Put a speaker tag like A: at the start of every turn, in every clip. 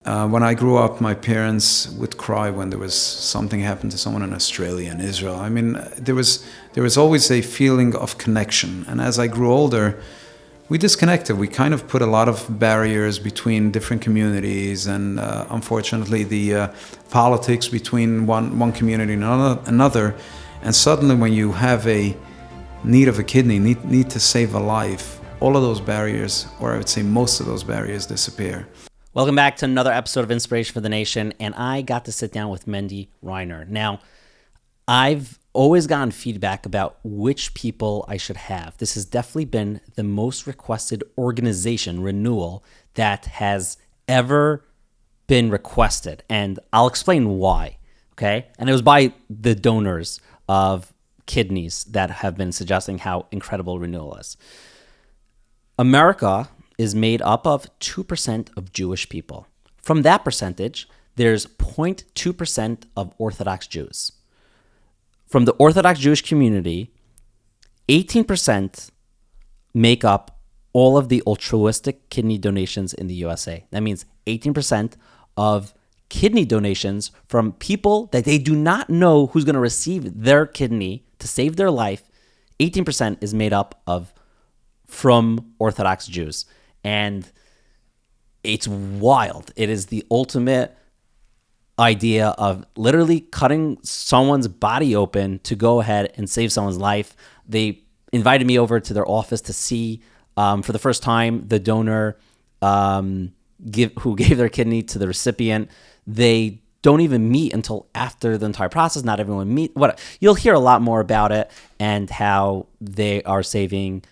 A: When I grew up, my parents would cry when there was something happened to someone in Australia and Israel. I mean, there was always a feeling of connection. And as I grew older, we disconnected. We kind of put a lot of barriers between different communities, and unfortunately, the politics between one community and another. And suddenly, when you have a need of a kidney, need to save a life, all of those barriers, or I would say most of those barriers, disappear.
B: Welcome back to another episode of Inspiration for the Nation, and I got to sit down with Mendy Reiner. Now, I've always gotten feedback about which people I should have. This has definitely been the most requested organization, Renewal, that has ever been requested, and I'll explain why, okay? And it was by the donors of kidneys that have been suggesting how incredible Renewal is. America is made up of 2% of Jewish people. From that percentage, there's 0.2% of Orthodox Jews. From the Orthodox Jewish community, 18% make up all of the altruistic kidney donations in the USA. That means 18% of kidney donations from people that they do not know who's going to receive their kidney to save their life. 18% is made up of from Orthodox Jews. And it's wild. It is the ultimate idea of literally cutting someone's body open to go ahead and save someone's life. They invited me over to their office to see, for the first time, the donor who gave their kidney to the recipient. They don't even meet until after the entire process. Not everyone meet. You'll hear a lot more about it and how they are saving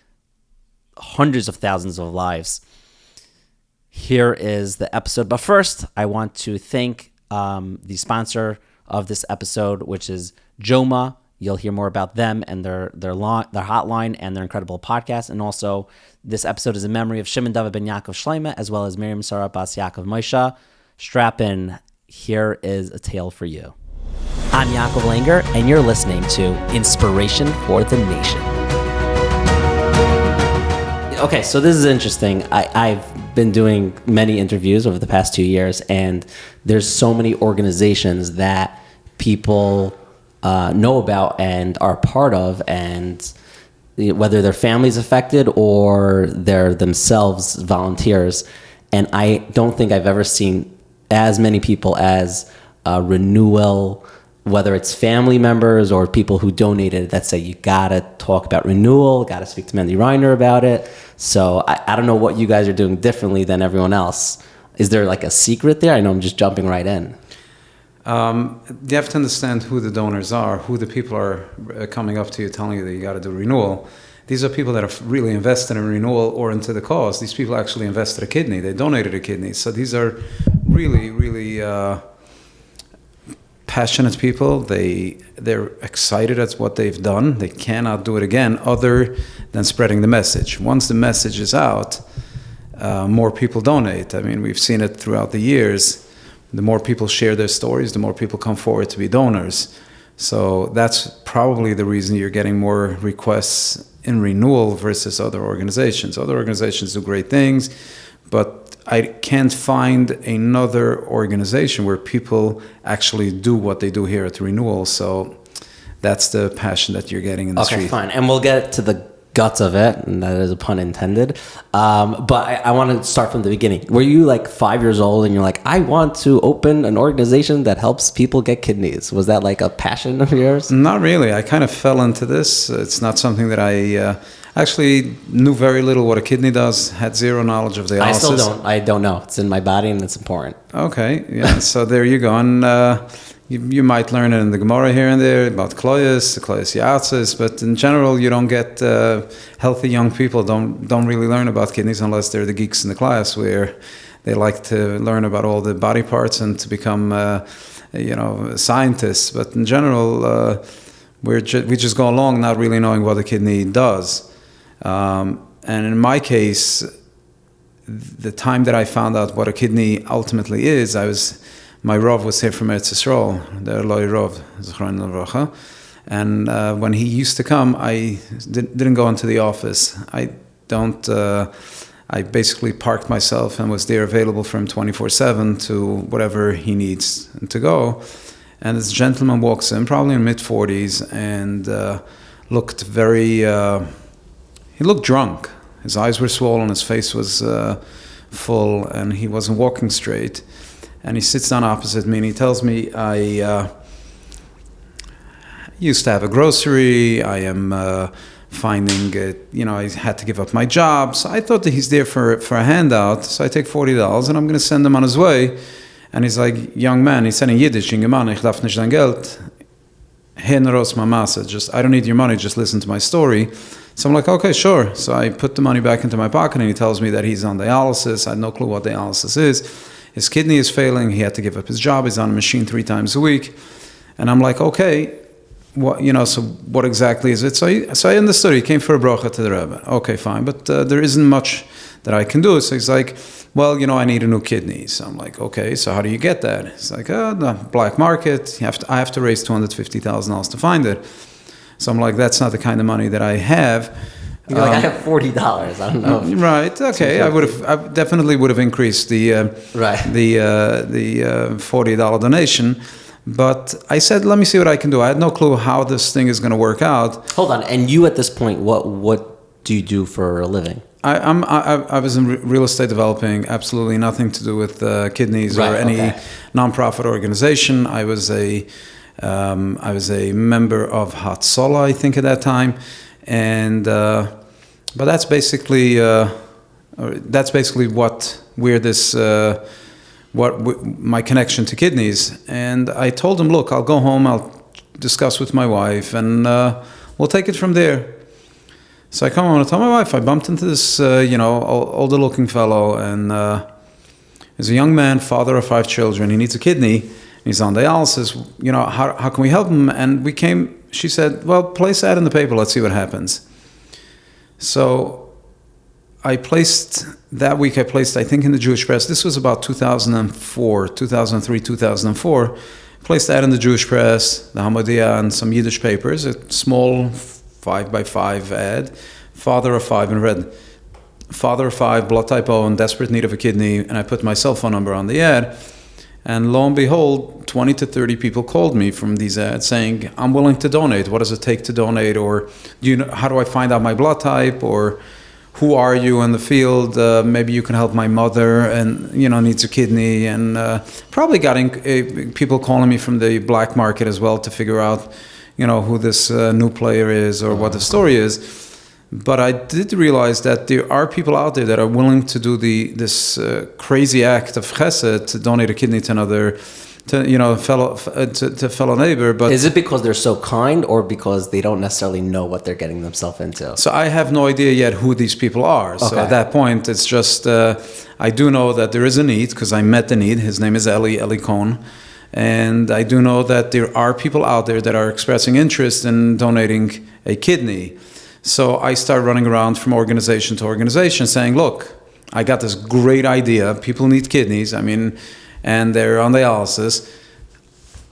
B: hundreds of thousands of lives. Here is the episode. But first, I want to thank the sponsor of this episode, which is Joma. You'll hear more about them and their hotline and their incredible podcast. And also, this episode is in memory of Shimon David ben Yaakov Shleima, as well as Miriam Sarah Bas Yaakov Moshe. Strap in. Here is a tale for you. I'm Yaakov Langer, and you're listening to Inspiration for the Nation. Okay, so this is interesting. I've been doing many interviews over the past 2 years, and there's so many organizations that people know about and are part of, and whether their family's affected or they're themselves volunteers. And I don't think I've ever seen as many people as Renewal, whether it's family members or people who donated, that say you gotta talk about Renewal, gotta speak to Mendy Reiner about it. So I don't know what you guys are doing differently than everyone else. Is there like a secret there? I know I'm just jumping right in.
A: You have to understand who the donors are, who the people are coming up to you telling you that you gotta do Renewal. These are people that are really invested in Renewal or into the cause. These people actually invested a kidney. They donated a kidney. So these are really, really passionate people. They're excited at what they've done. They cannot do it again other than spreading the message. Once the message is out, more people donate. I mean, we've seen it throughout the years. The more people share their stories, the more people come forward to be donors. So that's probably the reason you're getting more requests in Renewal versus other organizations. Other organizations do great things, but I can't find another organization where people actually do what they do here at Renewal. So that's the passion that you're getting in the street.
B: Okay, fine. And we'll get to the guts of it, and that is a pun intended. But I want to start from the beginning. Were you like 5 years old and you're like, I want to open an organization that helps people get kidneys? Was that like a passion of yours?
A: Not really. I kind of fell into this. It's not something that I actually knew very little what a kidney does, had zero knowledge of dialysis.
B: I don't know. It's in my body and it's important.
A: Okay, yeah, so there you go. And you might learn it in the Gemara here and there about Kloyas Yatzis, but in general, you don't get healthy young people don't really learn about kidneys unless they're the geeks in the class where they like to learn about all the body parts and to become scientists. But in general, we just go along not really knowing what the kidney does. And in my case, the time that I found out what a kidney ultimately is, my Rav was here from Eretz Yisrael, the Eloi Rav, Zichron Livracha. And when he used to come, I didn't go into the office. I don't I basically parked myself and was there available for him 24/7 to whatever he needs to go. And this gentleman walks in, probably in mid-40s, and looked very, he looked drunk. His eyes were swollen, his face was full, and he wasn't walking straight. And he sits down opposite me and he tells me, I used to have a grocery, I am finding it, I had to give up my job. So I thought that he's there for a handout. So I take $40 and I'm going to send him on his way. And he's like, young man, he said in Yiddish, ich darf nicht dein Geld. Generos mamasa, just, I don't need your money, just listen to my story. So I'm like, okay, sure. So I put the money back into my pocket and he tells me that he's on dialysis. I had no clue what dialysis is. His kidney is failing. He had to give up his job. He's on a machine 3 times a week. And I'm like, okay, what, so what exactly is it? So I understood. He came for a bracha to the Rebbe. Okay, fine. But there isn't much that I can do. So he's like, well, I need a new kidney. So I'm like, okay, so how do you get that? It's like, the black market. I have to raise $250,000 to find it. So I'm like, that's not the kind of money that I have.
B: You're like, I have $40. I don't know.
A: Right. Okay. I definitely would have increased the $40 donation. But I said, let me see what I can do. I had no clue how this thing is going to work out.
B: Hold on. And you at this point, what do you do for a living?
A: I was in real estate developing, absolutely nothing to do with kidneys or any nonprofit organization. I was a member of Hatzola, I think, at that time, and but that's basically my connection to kidneys. And I told him, look, I'll go home, I'll discuss with my wife, and we'll take it from there. So I come home and I tell my wife, I bumped into this, older-looking fellow, and he's a young man, father of 5 children. He needs a kidney. He's on dialysis. How can we help him? And she said, well, place that in the paper. Let's see what happens. So I placed, I think, in the Jewish press. This was about 2003, 2004. Placed that in the Jewish press, the Hamadiyah, and some Yiddish papers, a small 5x5 ad. Father of 5 in red. Father of 5, blood type O, in desperate need of a kidney. And I put my cell phone number on the ad. And lo and behold, 20 to 30 people called me from these ads saying, I'm willing to donate. What does it take to donate? Or how do I find out my blood type? Or who are you in the field? Maybe you can help my mother and, needs a kidney. And probably got people calling me from the black market as well to figure out, who this new player is or what the story is. But I did realize that there are people out there that are willing to do this crazy act of chesed to donate a kidney to another, fellow neighbor. But
B: is it because they're so kind, or because they don't necessarily know what they're getting themselves into?
A: So I have no idea yet who these people are. Okay. So at that point, it's just I do know that there is a need because I met the need. His name is Eli Cohn. And I do know that there are people out there that are expressing interest in donating a kidney. So I start running around from organization to organization saying, look, I got this great idea. People need kidneys, and they're on dialysis.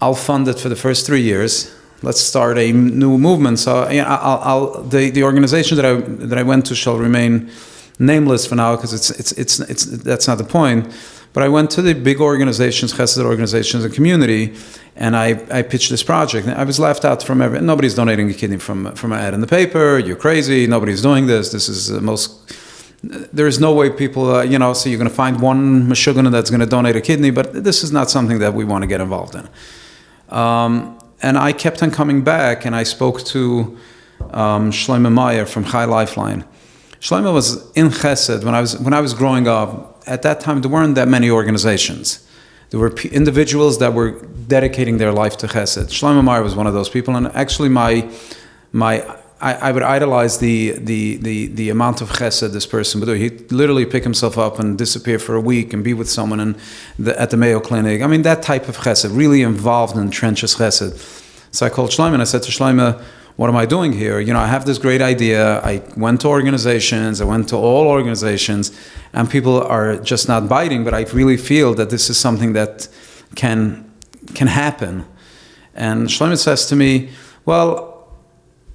A: I'll fund it for the first 3 years. Let's start a new movement. So the organization that I went to shall remain nameless for now because it's that's not the point. But I went to the big organizations, chesed organizations, and community, and I pitched this project. And I was laughed out from everyone. Nobody's donating a kidney from an ad in the paper. You're crazy. Nobody's doing this. This is the most. There is no way people, so you're going to find one Meshuggah that's going to donate a kidney, but this is not something that we want to get involved in. And I kept on coming back, and I spoke to Shlomo Meyer from Chai Lifeline. Shlomo was in Chesed when I was growing up. At that time, there weren't that many organizations. There were individuals that were dedicating their life to Chesed. Shlomo Meyer was one of those people, and actually, I would idolize the amount of Chesed this person would do. He'd literally pick himself up and disappear for a week and be with someone at the Mayo Clinic. That type of Chesed, really involved in trenches Chesed. So I called Shlomo and I said to Shlomo, what am I doing here? I have this great idea. I went to organizations. I went to all organizations, and people are just not biting. But I really feel that this is something that can happen. And Shlomo says to me, well,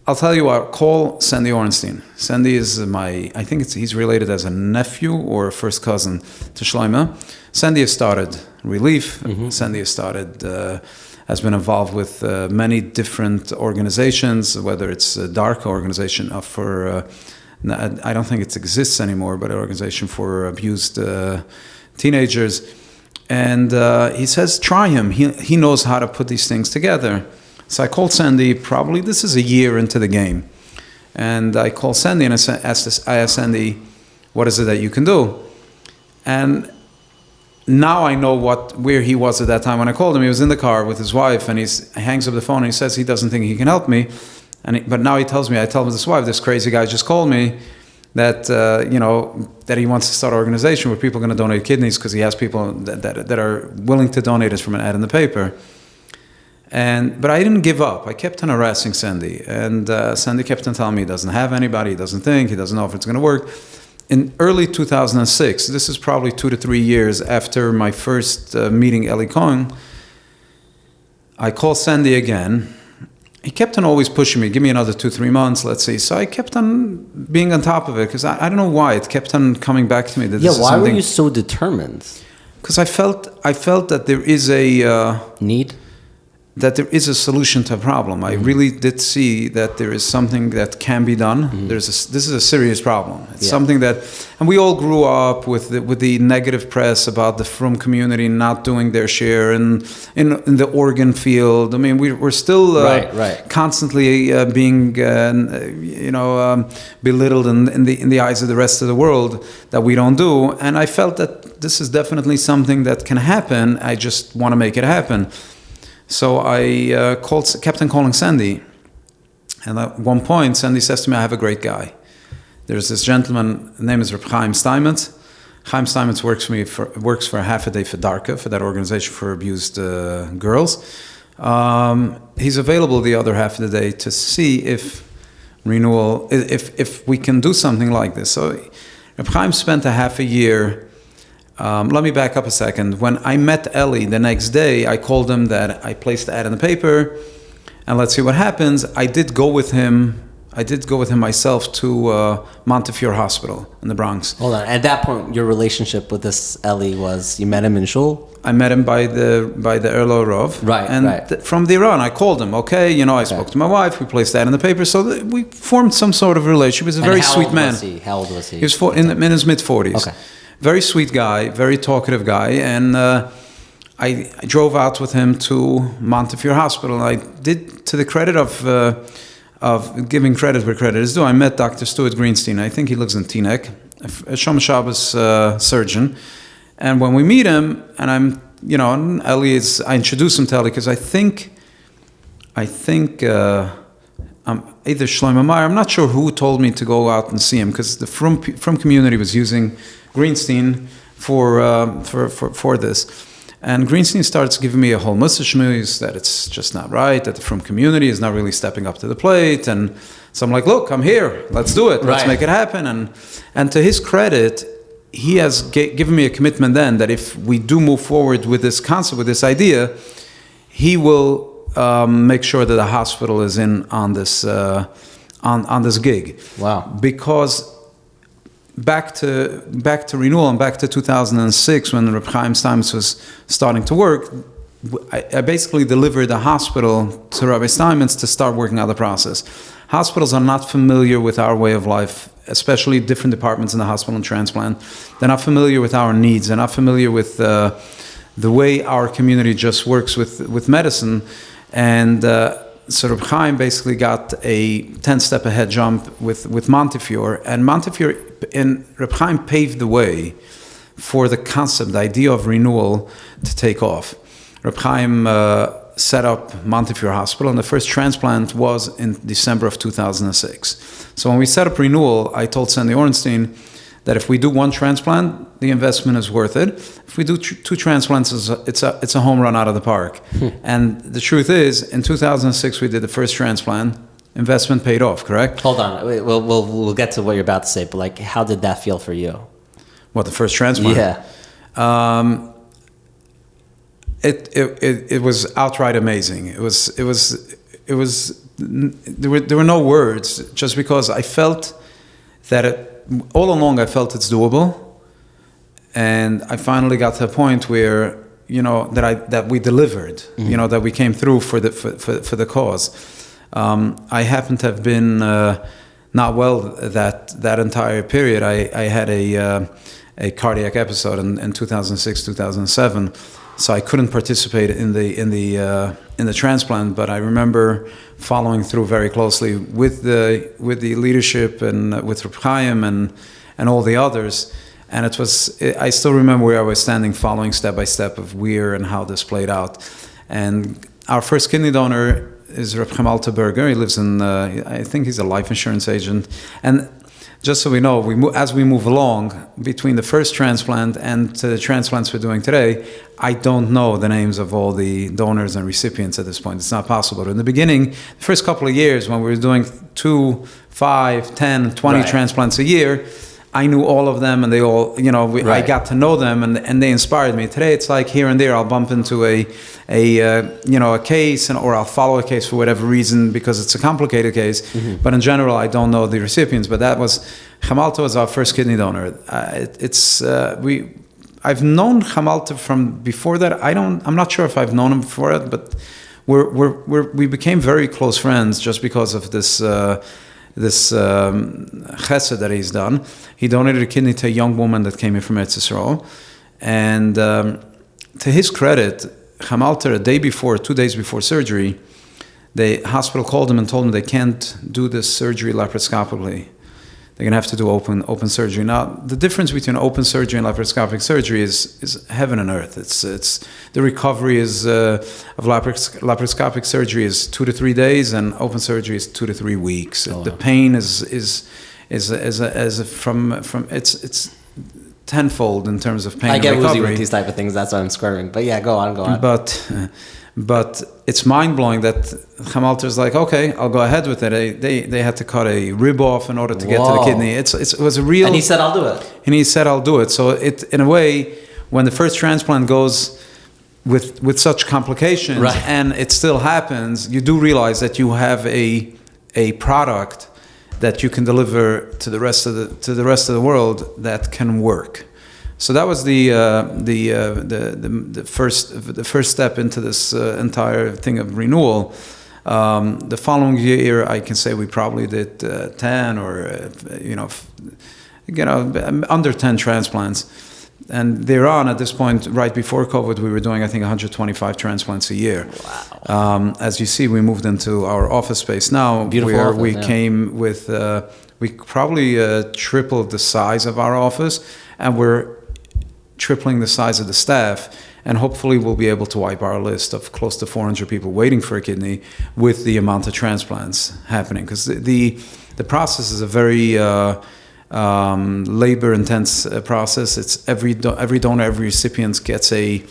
A: I'll tell you what, call Sandy Ornstein. Sandy is he's related as a nephew or a first cousin to Lchaim. Sandy has started Relief. Sandy has been involved with many different organizations, whether it's a dark organization I don't think it exists anymore, but an organization for abused teenagers. And he says, try him. He knows how to put these things together. So I called Sandy, probably this is a year into the game. And I called Sandy and I asked Sandy, what is it that you can do? And now I know where he was at that time when I called him. He was in the car with his wife, and he hangs up the phone and he says he doesn't think he can help me. But now he tells me, I tell his wife, this crazy guy just called me that that he wants to start an organization where people are going to donate kidneys because he has people that are willing to donate it from an ad in the paper. But I didn't give up. I kept on harassing Sandy, and Sandy kept on telling me he doesn't have anybody, he doesn't think, he doesn't know if it's going to work. In early 2006, this is probably 2 to 3 years after my first meeting Eli Cohen, I called Sandy again. He kept on always pushing me, give me another 2-3 months, let's see. So I kept on being on top of it, because I don't know why. It kept on coming back to me.
B: Why were you so determined?
A: Because I felt that there is a...
B: need?
A: That there is a solution to a problem. I really did see that there is something that can be done. This is a serious problem. It's something that, and we all grew up with the negative press about the frum community not doing their share in the organ field. I mean, we're still constantly being belittled in the eyes of the rest of the world that we don't do. And I felt that this is definitely something that can happen. I just want to make it happen. So I kept on calling Sandy, and at one point Sandy says to me, I have a great guy. There's this gentleman, his name is Chaim Steinmetz. Chaim Steinmetz works for a half a day for DARCA, for that organization for abused girls. He's available the other half of the day to see if Renewal, if we can do something like this. So Chaim spent a half a year. Let me back up a second. When I met Eli the next day, I called him that I placed the ad in the paper, and let's see what happens. I did go with him myself to Montefiore Hospital in the Bronx.
B: Hold on. At that point, your relationship with this Eli was, you met him in shul?
A: I met him by the Erlo Rov.
B: Right,
A: from the Iran, I called him. Okay, I spoke to my wife. We placed that in the paper. So we formed some sort of relationship. He was a very sweet man.
B: How old was he?
A: He was in his mid-40s. Okay. Very sweet guy, very talkative guy, and I drove out with him to Montefiore Hospital. And I did, to the credit of giving credit where credit is due, I met Dr. Stuart Greenstein. I think he lives in Teaneck, a Shom Shabbos surgeon. And when we meet him, and I introduced him to Eli because I think either Shlomo Meyer, I'm not sure who told me to go out and see him, because the Frum community was using Greenstein for this. And Greenstein starts giving me a whole message news that it's just not right, that the Frum community is not really stepping up to the plate. And so I'm like, look, I'm here. Let's do it. Let's make it happen. And to his credit, he has given me a commitment then that if we do move forward with this concept, with this idea, he will make sure that the hospital is in on this on this gig.
B: Wow!
A: Because back to Renewal and back to 2006, when Reb Chaim Steinmetz was starting to work, I basically delivered the hospital to Rabbi Steinmetz to start working out the process. Hospitals are not familiar with our way of life, especially different departments in the hospital and transplant. They're not familiar with our needs. They're not familiar with the way our community just works with medicine. And so Reb Chaim basically got a 10-step ahead jump with Montefiore. And Montefiore and Reb Chaim paved the way for the concept, the idea of Renewal to take off. Reb Chaim set up Montefiore Hospital, and the first transplant was in December of 2006. So when we set up Renewal, I told Sandy Ornstein that if we do one transplant, the investment is worth it. If we do two transplants, it's a home run out of the park. And the truth is, in 2006, we did the first transplant. Investment paid off, correct?
B: Hold on. We'll get to what you're about to say, but how did that feel for you?
A: What, the first transplant?
B: Yeah.
A: It was outright amazing. It was there were no words, just because I felt that all along I felt it's doable, and I finally got to a point where that we delivered, that we came through for the cause. I happen to have been not well that entire period. I had a cardiac episode in 2006, 2007. So I couldn't participate in the transplant, but I remember following through very closely with the leadership and with Lchaim and all the others. And I still remember where I was standing, following step by step of where and how this played out. And our first kidney donor is Lchaim Altenberger. He lives in, I think he's a life insurance agent. And just so we know, as we move along between the first transplant and the transplants we're doing today, I don't know the names of all the donors and recipients at this point. It's not possible. But in the beginning, the first couple of years when we were doing 2, 5, 10, 20 transplants a year, I knew all of them, and they all, I got to know them, and they inspired me. Today, it's like here and there, I'll bump into a case, or I'll follow a case for whatever reason because it's a complicated case. Mm-hmm. But in general, I don't know the recipients. But Lchaim Alter was our first kidney donor. I've known Lchaim Alter from before that. I'm not sure if I've known him before that, but we became very close friends just because of this chesed that he's done. He donated a kidney to a young woman that came in from Eretz Yisrael. And to his credit, Lchaim Alter, 2 days before surgery, the hospital called him and told him they can't do this surgery laparoscopically. They're going to have to do open surgery. Now, the difference between open surgery and laparoscopic surgery is heaven and earth. It's the recovery of laparoscopic surgery is 2 to 3 days, and open surgery is 2 to 3 weeks. Oh, the pain is it's tenfold in terms of pain.
B: I get
A: and recovery.
B: woozy with these type of things. That's why I'm squirming. But yeah, go on.
A: But it's mind-blowing that Lchaim Alter is like, okay, I'll go ahead with it. They had to cut a rib off in order to get to the kidney. It was a real...
B: And he said, I'll do it.
A: And he said, I'll do it. So in a way, when the first transplant goes with such complications, and it still happens, you do realize that you have a product that you can deliver to the rest of the world that can work. So that was the first step into this entire thing of renewal. The following year, I can say we probably did 10 or under 10 transplants. And thereon, at this point, right before COVID, we were doing, I think, 125 transplants a year.
B: Wow.
A: As you see, we moved into our office space now.
B: Beautiful
A: where
B: office,
A: we came with, we probably tripled the size of our office, and we're tripling the size of the staff, and hopefully we'll be able to wipe our list of close to 400 people waiting for a kidney with the amount of transplants happening. Because the process is a very labor-intense process. It's every donor, every recipient gets a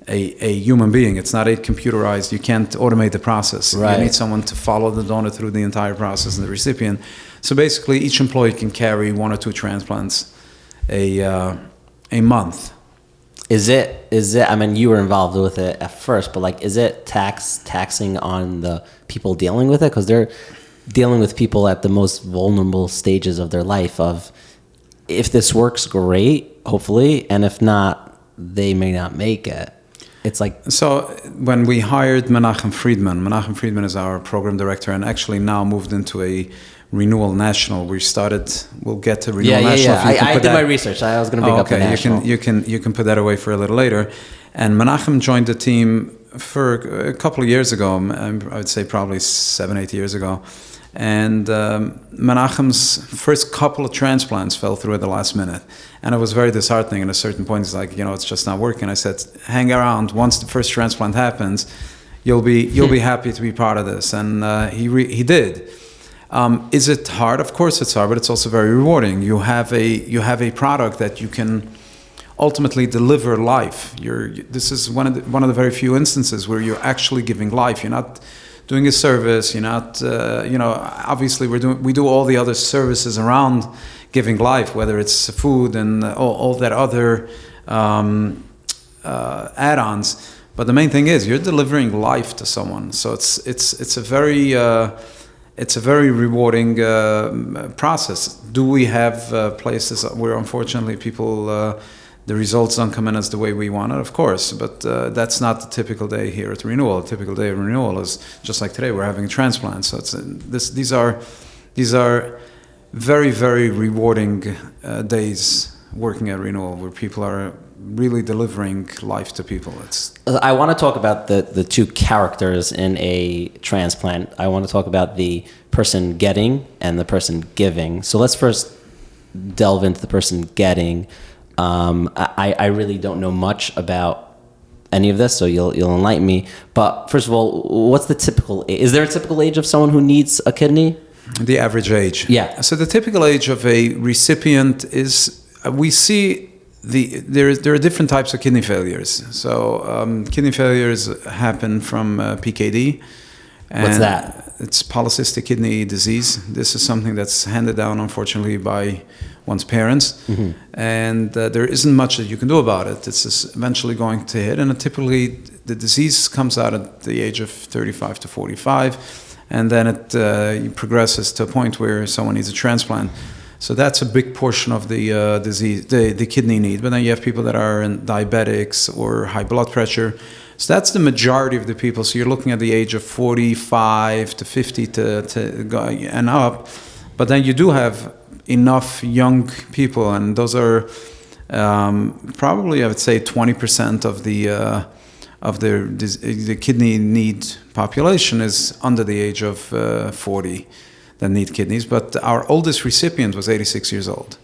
A: human being. It's not a computerized. You can't automate the process. Right. You need someone to follow the donor through the entire process and the recipient. So basically, each employee can carry 1 or 2 transplants a month.
B: Is it? I mean, you were involved with it at first, but like, is it taxing on the people dealing with it? Because they're dealing with people at the most vulnerable stages of their life. Of if this works, great, hopefully, and if not, they may not make it. It's like
A: so. When we hired Menachem Friedman is our program director, and actually now moved into a Renewal National. We'll get to Renewal National.
B: I did my research. I was going to bring up the National.
A: You can put that away for a little later. And Menachem joined the team for a couple of years ago. I would say probably 7-8 years ago. And Menachem's first couple of transplants fell through at the last minute, and it was very disheartening. At a certain point, he's like, it's just not working. I said, hang around. Once the first transplant happens, you'll be happy to be part of this. And he did. Is it hard? Of course it's hard, but it's also very rewarding. You have a product that you can ultimately deliver life. This is one of the very few instances where you're actually giving life. You're not doing a service. You're not obviously we do all the other services around giving life, whether it's food and all that other add-ons. But the main thing is you're delivering life to someone. So it's a very it's a very rewarding process. Do we have places where unfortunately people, the results don't come in as the way we want it? Of course, but that's not the typical day here at Renewal. A typical day of Renewal is just like today. We're having a transplant, so these are very, very rewarding days working at Renewal, where people are really delivering life to people.
B: I want to talk about the two characters in a transplant. I want to talk about the person getting and the person giving. So let's first delve into the person getting. I really don't know much about any of this, so you'll enlighten me. But first of all, what's the typical age? Is there a typical age of someone who needs a kidney?
A: The average age.
B: Yeah.
A: So the typical age of a recipient is, we see there are different types of kidney failures. So kidney failures happen from PKD. And
B: what's that?
A: It's polycystic kidney disease. This is something that's handed down, unfortunately, by one's parents. Mm-hmm. And there isn't much that you can do about it. It's just eventually going to hit. And typically, the disease comes out at the age of 35 to 45. And then it progresses to a point where someone needs a transplant. So that's a big portion of the disease, the kidney need. But then you have people that are diabetics or high blood pressure. So that's the majority of the people. So you're looking at the age of 45 to 50 to go and up. But then you do have enough young people, and those are probably, I would say, 20% of the kidney need population is under the age of 40 that need kidneys. But our oldest recipient was 86 years old.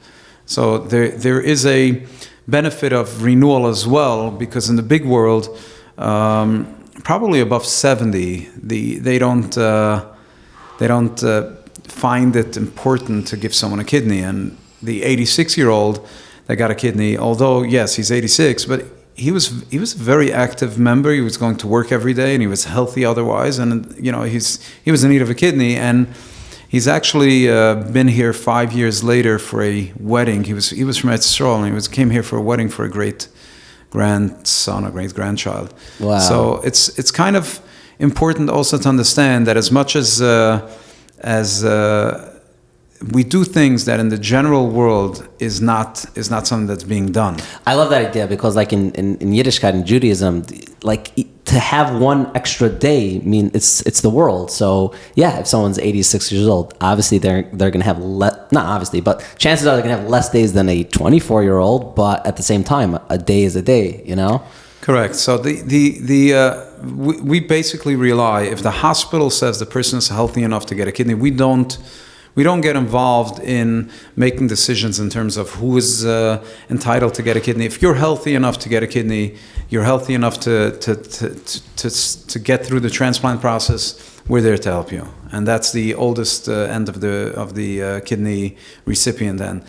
A: So there is a benefit of renewal as well, because in the big world, probably above 70, they don't find it important to give someone a kidney. And the 86-year-old that got a kidney, although yes, he's 86, but he was a very active member. He was going to work every day, and he was healthy otherwise. And he was in need of a kidney, and he's actually been here 5 years later for a wedding. He was from Etzrol, and he came here for a wedding for a great grandson, a great grandchild.
B: Wow!
A: So it's kind of important also to understand that as much as we do things that in the general world is not something that's being done.
B: I love that idea, because like in Yiddishkeit and Judaism, like to have one extra day it's the world. So yeah, if someone's 86 years old, obviously they're going to have not obviously, but chances are they're going to have less days than a 24-year-old. But at the same time, a day is a day, you know.
A: Correct. So we basically rely, if the hospital says the person is healthy enough to get a kidney, we don't get involved in making decisions in terms of who is entitled to get a kidney. If you're healthy enough to get a kidney, you're healthy enough to get through the transplant process, we're there to help you. And that's the oldest end of the kidney recipient end.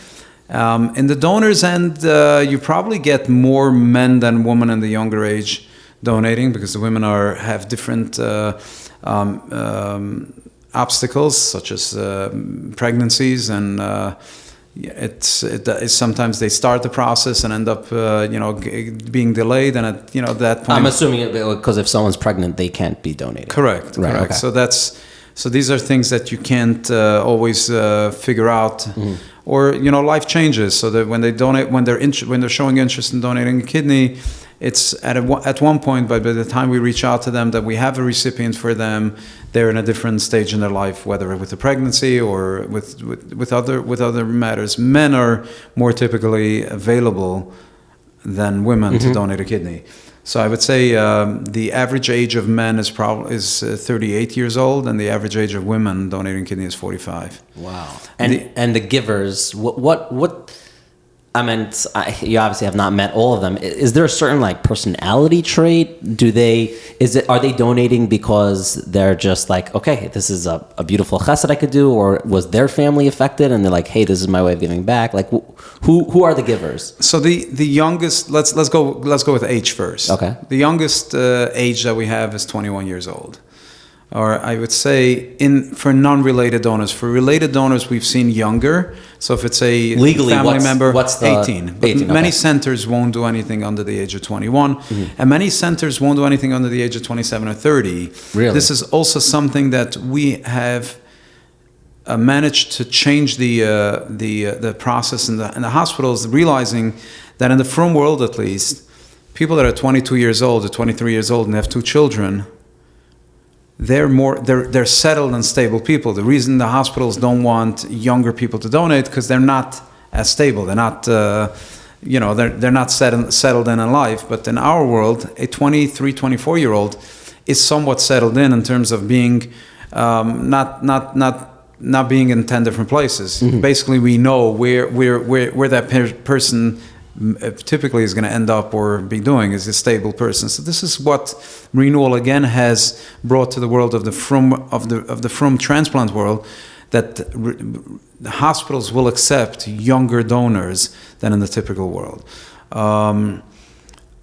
A: In the donors end, you probably get more men than women in the younger age donating, because the women have different obstacles, such as pregnancies, and it's sometimes they start the process and end up being delayed, and at that point,
B: I'm assuming because if someone's pregnant, they can't be donating.
A: Correct.
B: Right,
A: correct.
B: Okay.
A: So these are things that you can't always figure out, mm-hmm. Or life changes. So that when they donate, when they're showing interest in donating a kidney, it's at one point, but by the time we reach out to them, that we have a recipient for them, they're in a different stage in their life, whether with the pregnancy or with other matters. Men are more typically available than women, mm-hmm. to donate a kidney. So I would say the average age of men is 38 years old, and the average age of women donating kidney is 45.
B: Wow! And the givers, what? I mean, you obviously have not met all of them. Is there a certain personality trait? Are they donating because they're just like, okay, this is a beautiful chesed I could do, or was their family affected and they're like, hey, this is my way of giving back? Like, who are the givers? So
A: the youngest, let's go with age first.
B: Okay.
A: The youngest age that we have is 21 years old. Or I would say for non-related donors. For related donors, we've seen younger. So if it's a
B: legally,
A: family member,
B: what's the
A: 18. But
B: 18,
A: many
B: okay.
A: centers won't do anything under the age of 21. Mm-hmm. And many centers won't do anything under the age of 27 or 30.
B: Really?
A: This is also something that we have managed to change the process in the hospitals, realizing that in the frum world at least, people that are 22 years old or 23 years old and have 2 children, they're settled and stable people. The reason the hospitals don't want younger people to donate because they're not as stable. They're not, they're not settled in life. But in our world, a 23, 24-year-old is somewhat settled in terms of being not being in 10 different places. Mm-hmm. Basically, we know where that person typically is going to end up or be doing is a stable person. So this is what Renewal again has brought to the world of the frum transplant world, that the hospitals will accept younger donors than in the typical world.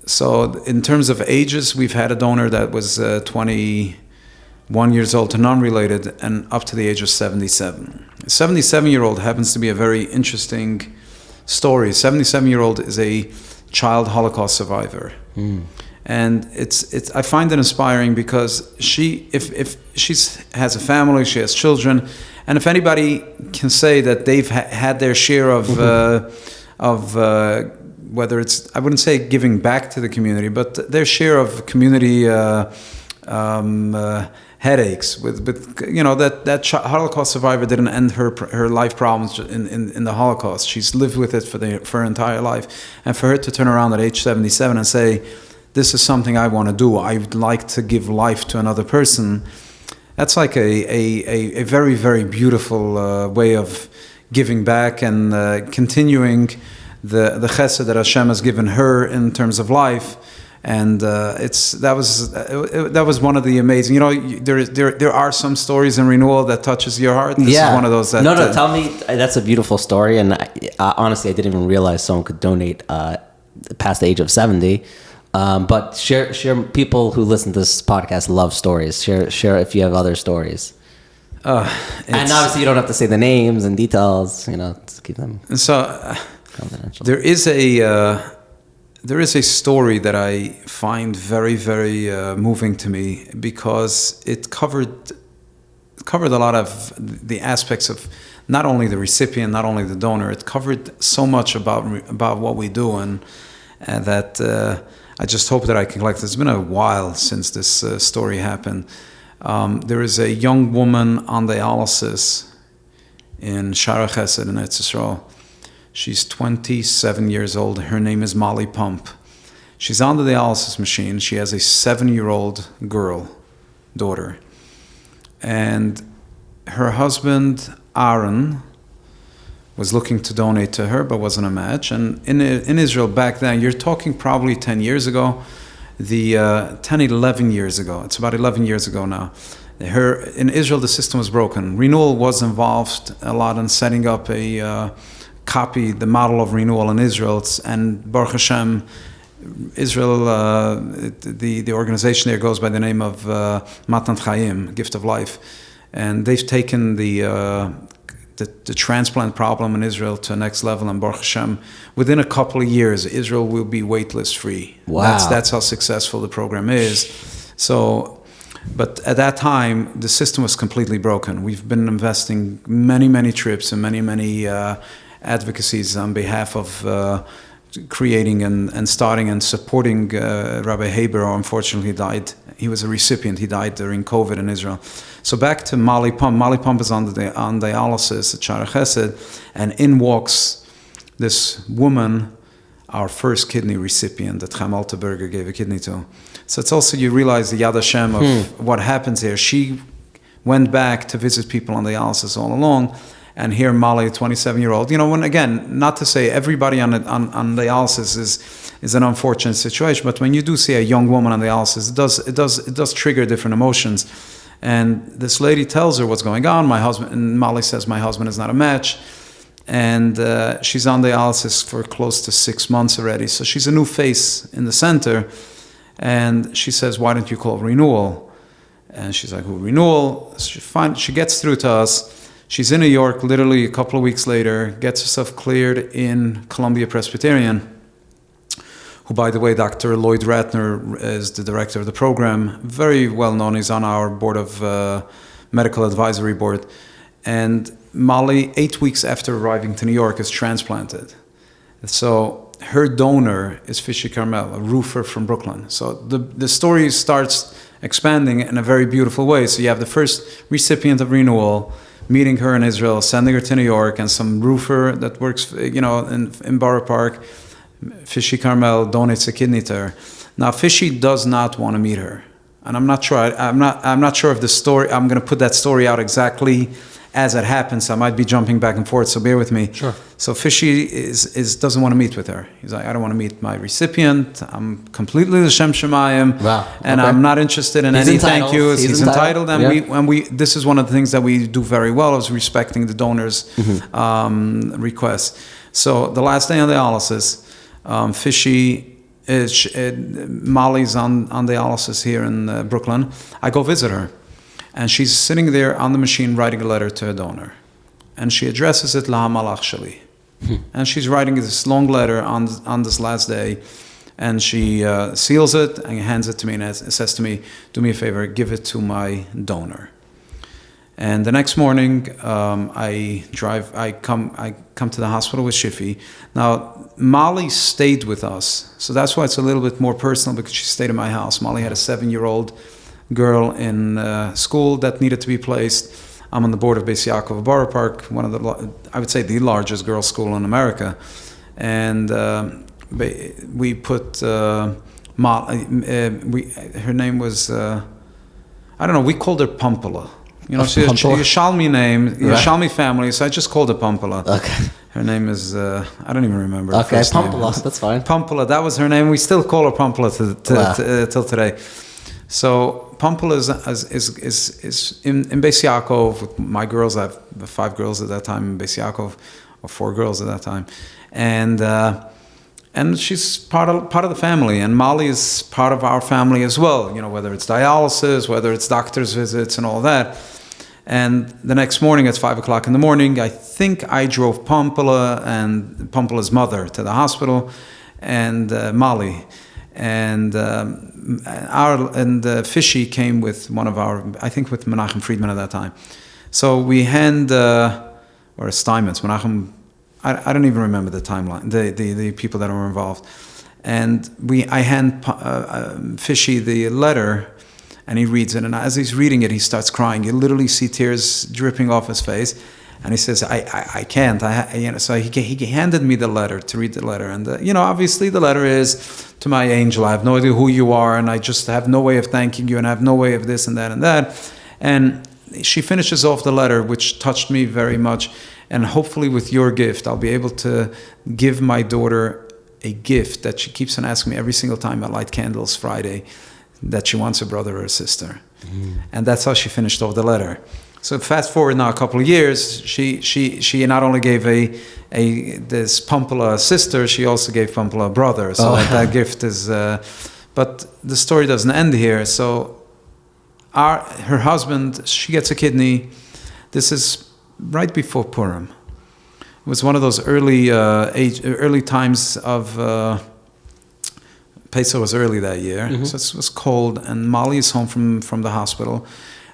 A: So in terms of ages, we've had a donor that was 21 years old to non-related and up to the age of 77. A 77-year-old happens to be a very interesting story. 77-year-old is a child Holocaust survivor. And I find it inspiring because if she has a family, she has children, and if anybody can say that they've had their share of whether it's, I wouldn't say giving back to the community, but their share of community headaches with that Holocaust survivor didn't end her life problems in the Holocaust. She's lived with it for her entire life, and for her to turn around at age 77 and say, "This is something I want to do. I would like to give life to another person." That's like a very, very beautiful way of giving back and continuing the chesed that Hashem has given her in terms of life. And that was one of the amazing. There are some stories in Renewal that touches your heart. This is one of those. That,
B: no. Tell me, that's a beautiful story. And honestly, I didn't even realize someone could donate past the age of 70. But share. People who listen to this podcast love stories. Share if you have other stories. And obviously, you don't have to say the names and details. To keep them confidential. There is a story that I find very, very moving to me because it covered a lot of the aspects of not only the recipient, not only the donor. It covered so much about what we do, and that I just hope that I can collect. It's been a while since this story happened. There is a young woman on dialysis in Shara Chesed in Eretz Yisrael. She's 27 years old. Her name is Molly Pump. She's on the dialysis machine. She has a 7-year-old daughter. And her husband, Aaron, was looking to donate to her, but wasn't a match. And in Israel back then, you're talking probably 10 years ago, 11 years ago. It's about 11 years ago now. In Israel, the system was broken. Renewal was involved a lot in setting up the model of Renewal in Israel, and Baruch Hashem, Israel, the organization there goes by the name of Matan Chaim, Gift of Life, and they've taken the transplant problem in Israel to the next level. And Baruch Hashem, within a couple of years, Israel will be waitlist free. Wow,
A: that's how successful the program is. So. But at that time, the system was completely broken. We've been investing many trips and many advocacies on behalf of creating and starting and supporting Rabbi Haber, who unfortunately died. He was a recipient. He died during COVID in Israel. So back to Molly Pump. Molly Pump is on dialysis at Shara Chesed, and in walks this woman, our first kidney recipient that Chaim Altenberger gave a kidney to. So it's also, you realize the Yad Hashem of what happens here. She went back to visit people on dialysis all along, and here Molly, a 27-year-old, when again, not to say everybody on dialysis is an unfortunate situation, but when you do see a young woman on dialysis, it does trigger different emotions. And this lady tells her what's going on. And Molly says, "My husband is not a match." And she's on dialysis for close to 6 months already. So she's a new face in the center. And she says, "Why don't you call Renewal?" And she's like, "Who, Renewal?" She gets through to us. She's in New York literally a couple of weeks later, gets herself cleared in Columbia Presbyterian, who, by the way, Dr. Lloyd Ratner is the director of the program. Very well known. He's on our board of medical advisory board. And Molly, 8 weeks after arriving to New York, is transplanted. So her donor is Fishy Carmel, a roofer from Brooklyn. So the story starts expanding in a very beautiful way. So you have the first recipient of Renewal meeting her in Israel, sending her to New York, and some roofer that works, in Borough Park, Fishy Carmel, donates a kidney to her. Now, Fishy does not want to meet her, and I'm not sure. I'm not sure if the story. I'm going to put that story out exactly as it happens. I might be jumping back and forth, so bear with me.
B: Sure.
A: So Fishy doesn't want to meet with her. He's like, I don't want to meet my recipient. I'm completely L'Shem Shemayim, and I'm not interested in any thank yous. He's entitled, and we. This is one of the things that we do very well, is respecting the donor's request. So the last day on dialysis, Molly's on dialysis here in Brooklyn. I go visit her. And she's sitting there on the machine writing a letter to a donor. And she addresses it Laha Malach Shali. And she's writing this long letter on this last day. And she seals it and hands it to me and says to me, do me a favor, give it to my donor. And the next morning, I come to the hospital with Shifi. Now, Molly stayed with us. So that's why it's a little bit more personal, because she stayed in my house. Molly had a 7-year-old girl in school that needed to be placed. I'm on the board of Beis Yaakov Borough Park, one of I would say the largest girls' school in America. And we put her name was I don't know. We called her Pampala. She's a Yishalmi name, Yishalmi family. So I just called her Pampala. Okay. Her name is I don't even remember.
B: Okay, Pampala. That's fine.
A: Pampala. That was her name. We still call her Pampala till today. So Pampala is in Beis Yaakov with my girls. I have 5 girls at that time in Beis Yaakov, or 4 girls at that time, and she's part of the family. And Molly is part of our family as well. Whether it's dialysis, whether it's doctor's visits, and all that. And the next morning at 5 o'clock in the morning, I think I drove Pampala and Pampala's mother to the hospital, and Molly. And Fishy came with one of our, I think with Menachem Friedman at that time. So we or Steinmetz, Menachem, I don't even remember the timeline, the people that were involved. And I hand Fishy the letter, and he reads it. And as he's reading it, he starts crying. You literally see tears dripping off his face. And he says, I can't. So he handed me the letter to read the letter. And, obviously the letter is to my angel. I have no idea who you are, and I just have no way of thanking you, and I have no way of this and that and that. And she finishes off the letter, which touched me very much. And hopefully with your gift, I'll be able to give my daughter a gift that she keeps on asking me every single time I light candles Friday, that she wants a brother or a sister. And that's how she finished off the letter. So fast forward now a couple of years, she not only gave this Pampala sister, she also gave Pampala a brother. So that gift is, but the story doesn't end here. So her husband, she gets a kidney. This is right before Purim. It was one of those early times of Pesach was early that year, so it was cold, and Molly is home from the hospital.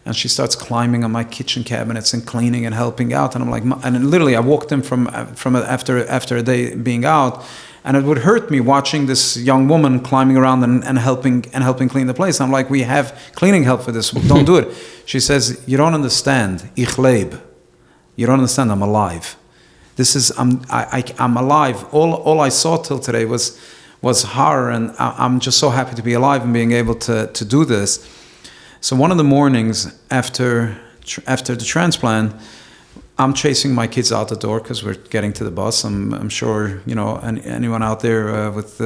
A: And she starts climbing on my kitchen cabinets and cleaning and helping out. And I'm like, and literally, I walked in from after a day being out, and it would hurt me watching this young woman climbing around and helping clean the place. I'm like, we have cleaning help for this. Don't do it. She says, you don't understand. Ich lebe. You don't understand. I'm alive. I'm alive. All I saw till today was horror, and I'm just so happy to be alive and being able to do this. So one of the mornings after the transplant, I'm chasing my kids out the door because we're getting to the bus. I'm sure anyone out there with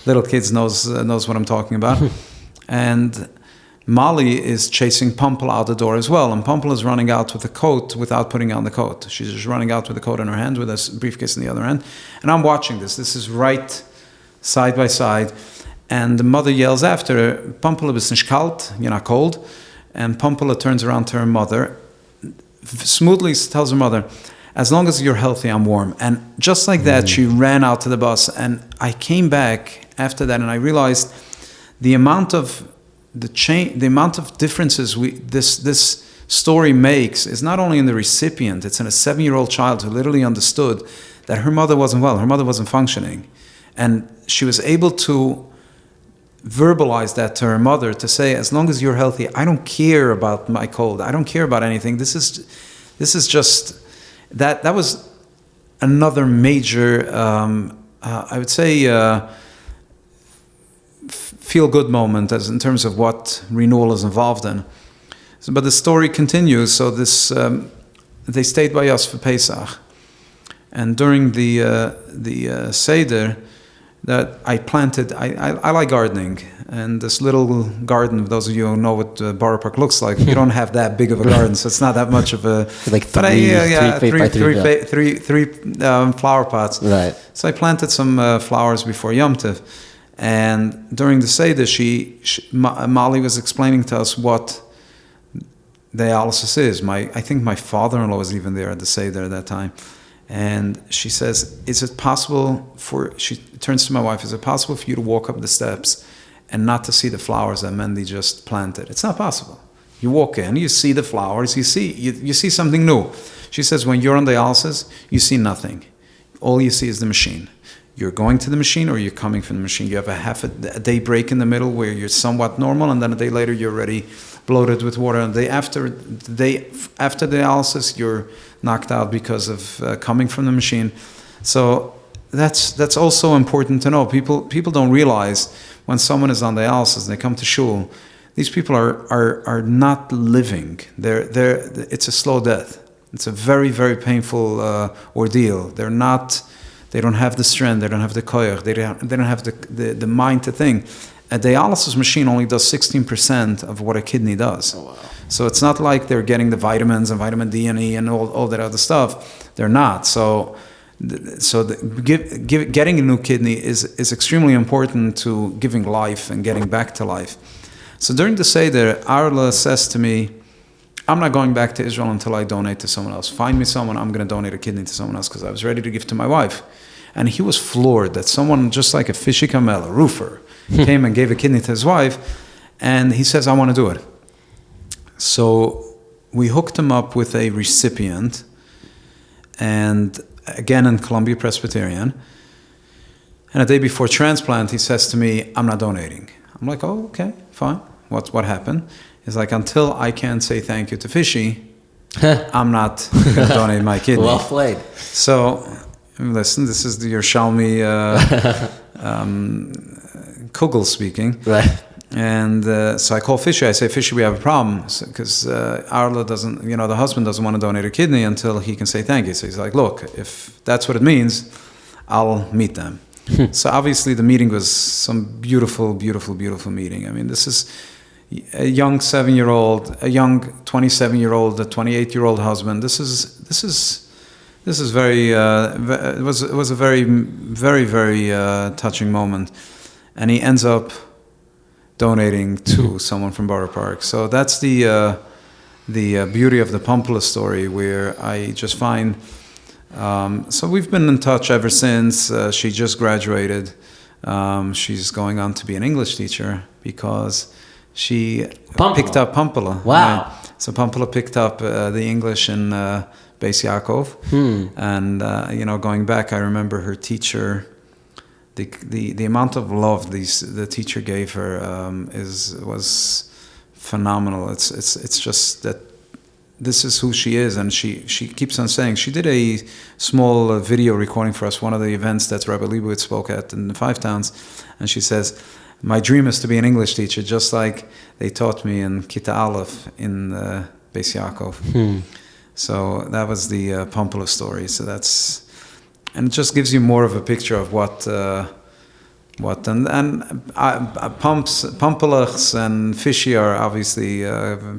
A: little kids knows what I'm talking about. And Molly is chasing Pampala out the door as well, and Pampala is running out with the coat without putting on the coat. She's just running out with the coat in her hand with a briefcase in the other hand. And I'm watching this. This is right side by side. And the mother yells after her, Pampala bist nicht kalt, you're not cold. And Pampala turns around to her mother, smoothly tells her mother, as long as you're healthy, I'm warm. And just like that, she ran out to the bus. And I came back after that, and I realized the amount of differences this story makes is not only in the recipient, it's in a 7-year-old child who literally understood that her mother wasn't well, her mother wasn't functioning. And she was able to verbalize that to her mother, to say, as long as you're healthy, I don't care about my cold, I don't care about anything. This is just, that was another major, I would say, feel-good moment as in terms of what Renewal is involved in. So, but the story continues. So this, they stayed by us for Pesach, and during the Seder, that I planted. I like gardening, and this little garden. Those of you who know what Borough Park looks like, you don't have that big of a garden, so it's not that much of a.
B: Like three
A: flower pots.
B: Right.
A: So I planted some flowers before Yom Tov. And during the Seder, Molly was explaining to us what dialysis is. I think my father-in-law was even there at the Seder at that time. And she says, is it possible she turns to my wife, is it possible for you to walk up the steps and not to see the flowers that Mendy just planted? It's not possible. You walk in, you see the flowers, you see something new. She says, when you're on dialysis, you see nothing. All you see is the machine. You're going to the machine or you're coming from the machine. You have a half a day break in the middle where you're somewhat normal, and then a day later you're already bloated with water. And after dialysis, you're knocked out because of coming from the machine. So that's also important to know. People don't realize when someone is on dialysis and they come to shul, these people are not living. It's a slow death. It's a very, very painful ordeal. They don't have the strength, they don't have the koyach, they don't have the mind to think. A dialysis machine only does 16% of what a kidney does. Oh, wow. So it's not like they're getting the vitamins and vitamin D and E and all that other stuff. They're not. So getting a new kidney is extremely important to giving life and getting back to life. So during the Seder, Arla says to me, I'm not going back to Israel until I donate to someone else. Find me someone, I'm going to donate a kidney to someone else, because I was ready to give to my wife. And he was floored that someone just like a fishy camel, a roofer, came and gave a kidney to his wife. And he says, I want to do it. So we hooked him up with a recipient, and again in Columbia Presbyterian. And a day before transplant, he says to me, I'm not donating. I'm like, oh, okay, fine. What happened? He's like, until I can't say thank you to Fishy, I'm not going to donate my kidney.
B: Well played.
A: So, listen, this is the Yerushalmi Kugel speaking.
B: Right.
A: And so I call Fishy. I say, Fishy, we have a problem. Because Arla doesn't, the husband doesn't want to donate a kidney until he can say thank you. So he's like, look, if that's what it means, I'll meet them. So obviously the meeting was some beautiful, beautiful, beautiful meeting. I mean, this is a young 7-year-old, a young 27-year-old, a 28-year-old husband. This is very. It was a very, very, very touching moment, and he ends up donating to someone from Borough Park. So that's the beauty of the Pampula story, where I just find. So we've been in touch ever since. She just graduated. She's going on to be an English teacher because she picked up Pampula.
B: Wow.
A: Right? So Pampula picked up the English in Beis Yaakov. And, going back, I remember her teacher, the amount of love the teacher gave her was phenomenal. It's just that this is who she is, and she keeps on saying. She did a small video recording for us, one of the events that Rabbi Leibowitz spoke at in the Five Towns, and she says, my dream is to be an English teacher, just like they taught me in Kita Aleph in Beis Yaakov. So that was the Pampula story. So and it just gives you more of a picture of what Pampulachs and Fishy are obviously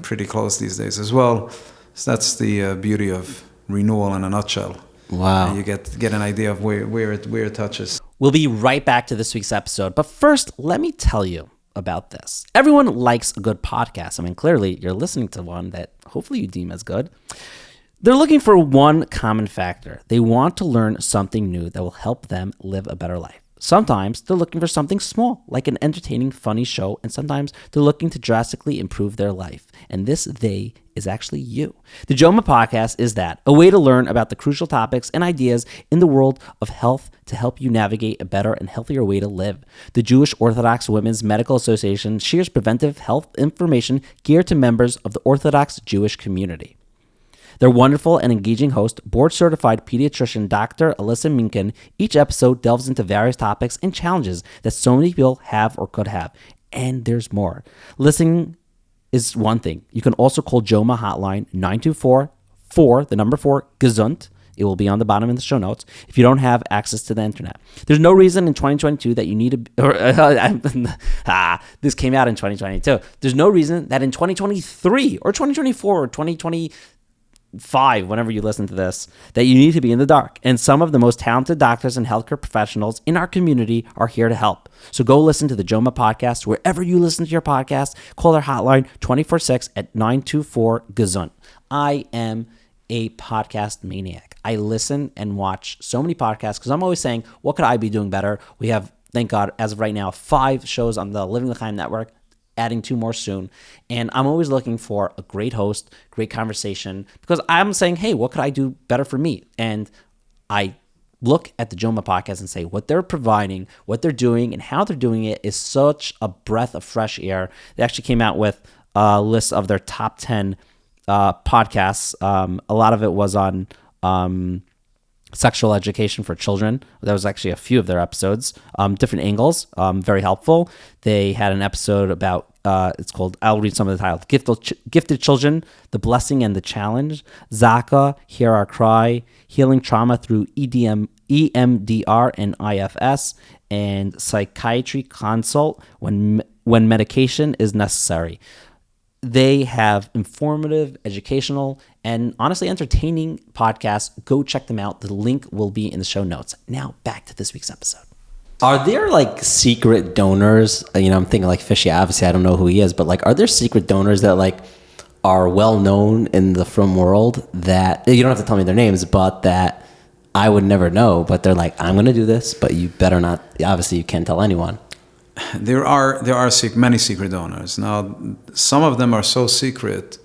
A: pretty close these days as well. So that's the beauty of Renewal in a nutshell.
B: Wow.
A: And you get an idea of where it touches.
B: We'll be right back to this week's episode. But first, let me tell you about this. Everyone likes a good podcast. I mean, clearly you're listening to one that hopefully you deem as good. They're looking for one common factor. They want to learn something new that will help them live a better life. Sometimes they're looking for something small, like an entertaining, funny show, and sometimes they're looking to drastically improve their life. And this they is actually you. The Joma podcast is that, a way to learn about the crucial topics and ideas in the world of health to help you navigate a better and healthier way to live. The Jewish Orthodox Women's Medical Association shares preventive health information geared to members of the Orthodox Jewish community. Their wonderful and engaging host, board-certified pediatrician Dr. Alyssa Minkin, each episode delves into various topics and challenges that so many people have or could have. And there's more. Listening is one thing. You can also call Joma hotline 924-4 gesund. It will be on the bottom in the show notes if you don't have access to the internet. There's no reason in 2022 that you need to... this came out in 2022. There's no reason that in 2023 or 2024 or 2025, whenever you listen to this, that you need to be in the dark. And some of the most talented doctors and healthcare professionals in our community are here to help. So go listen to the Joma podcast wherever you listen to your podcast. Call their hotline 24/6 at 924-GESUND. I am a podcast maniac. I listen and watch so many podcasts because I'm always saying, what could I be doing better? We have, thank God, as of right now, 5 shows on the Living Lchaim network, adding 2 more soon. And I'm always looking for a great host, great conversation, because I'm saying, hey, what could I do better for me? And I look at the Joma podcast and say what they're providing, what they're doing, and how they're doing it is such a breath of fresh air. They actually came out with a list of their top 10 podcasts. A lot of it was on sexual education for children. There was actually a few of their episodes, different angles, very helpful. They had an episode about, it's called, I'll read some of the titles, Gifted Children, The Blessing and the Challenge, Zaka, Hear Our Cry, Healing Trauma Through EMDR and IFS, and Psychiatry Consult when medication is necessary. They have informative, educational, and honestly entertaining podcasts. Go check them out. The link will be in the show notes. Now back to this week's episode. Are there like secret donors? I'm thinking like Fishy. Obviously, I don't know who he is, but like, are there secret donors that like are well known in the frum world that you don't have to tell me their names, but that I would never know? But they're like, I'm going to do this, but you better not. Obviously, you can't tell anyone.
A: There are many secret donors. Now, some of them are so secret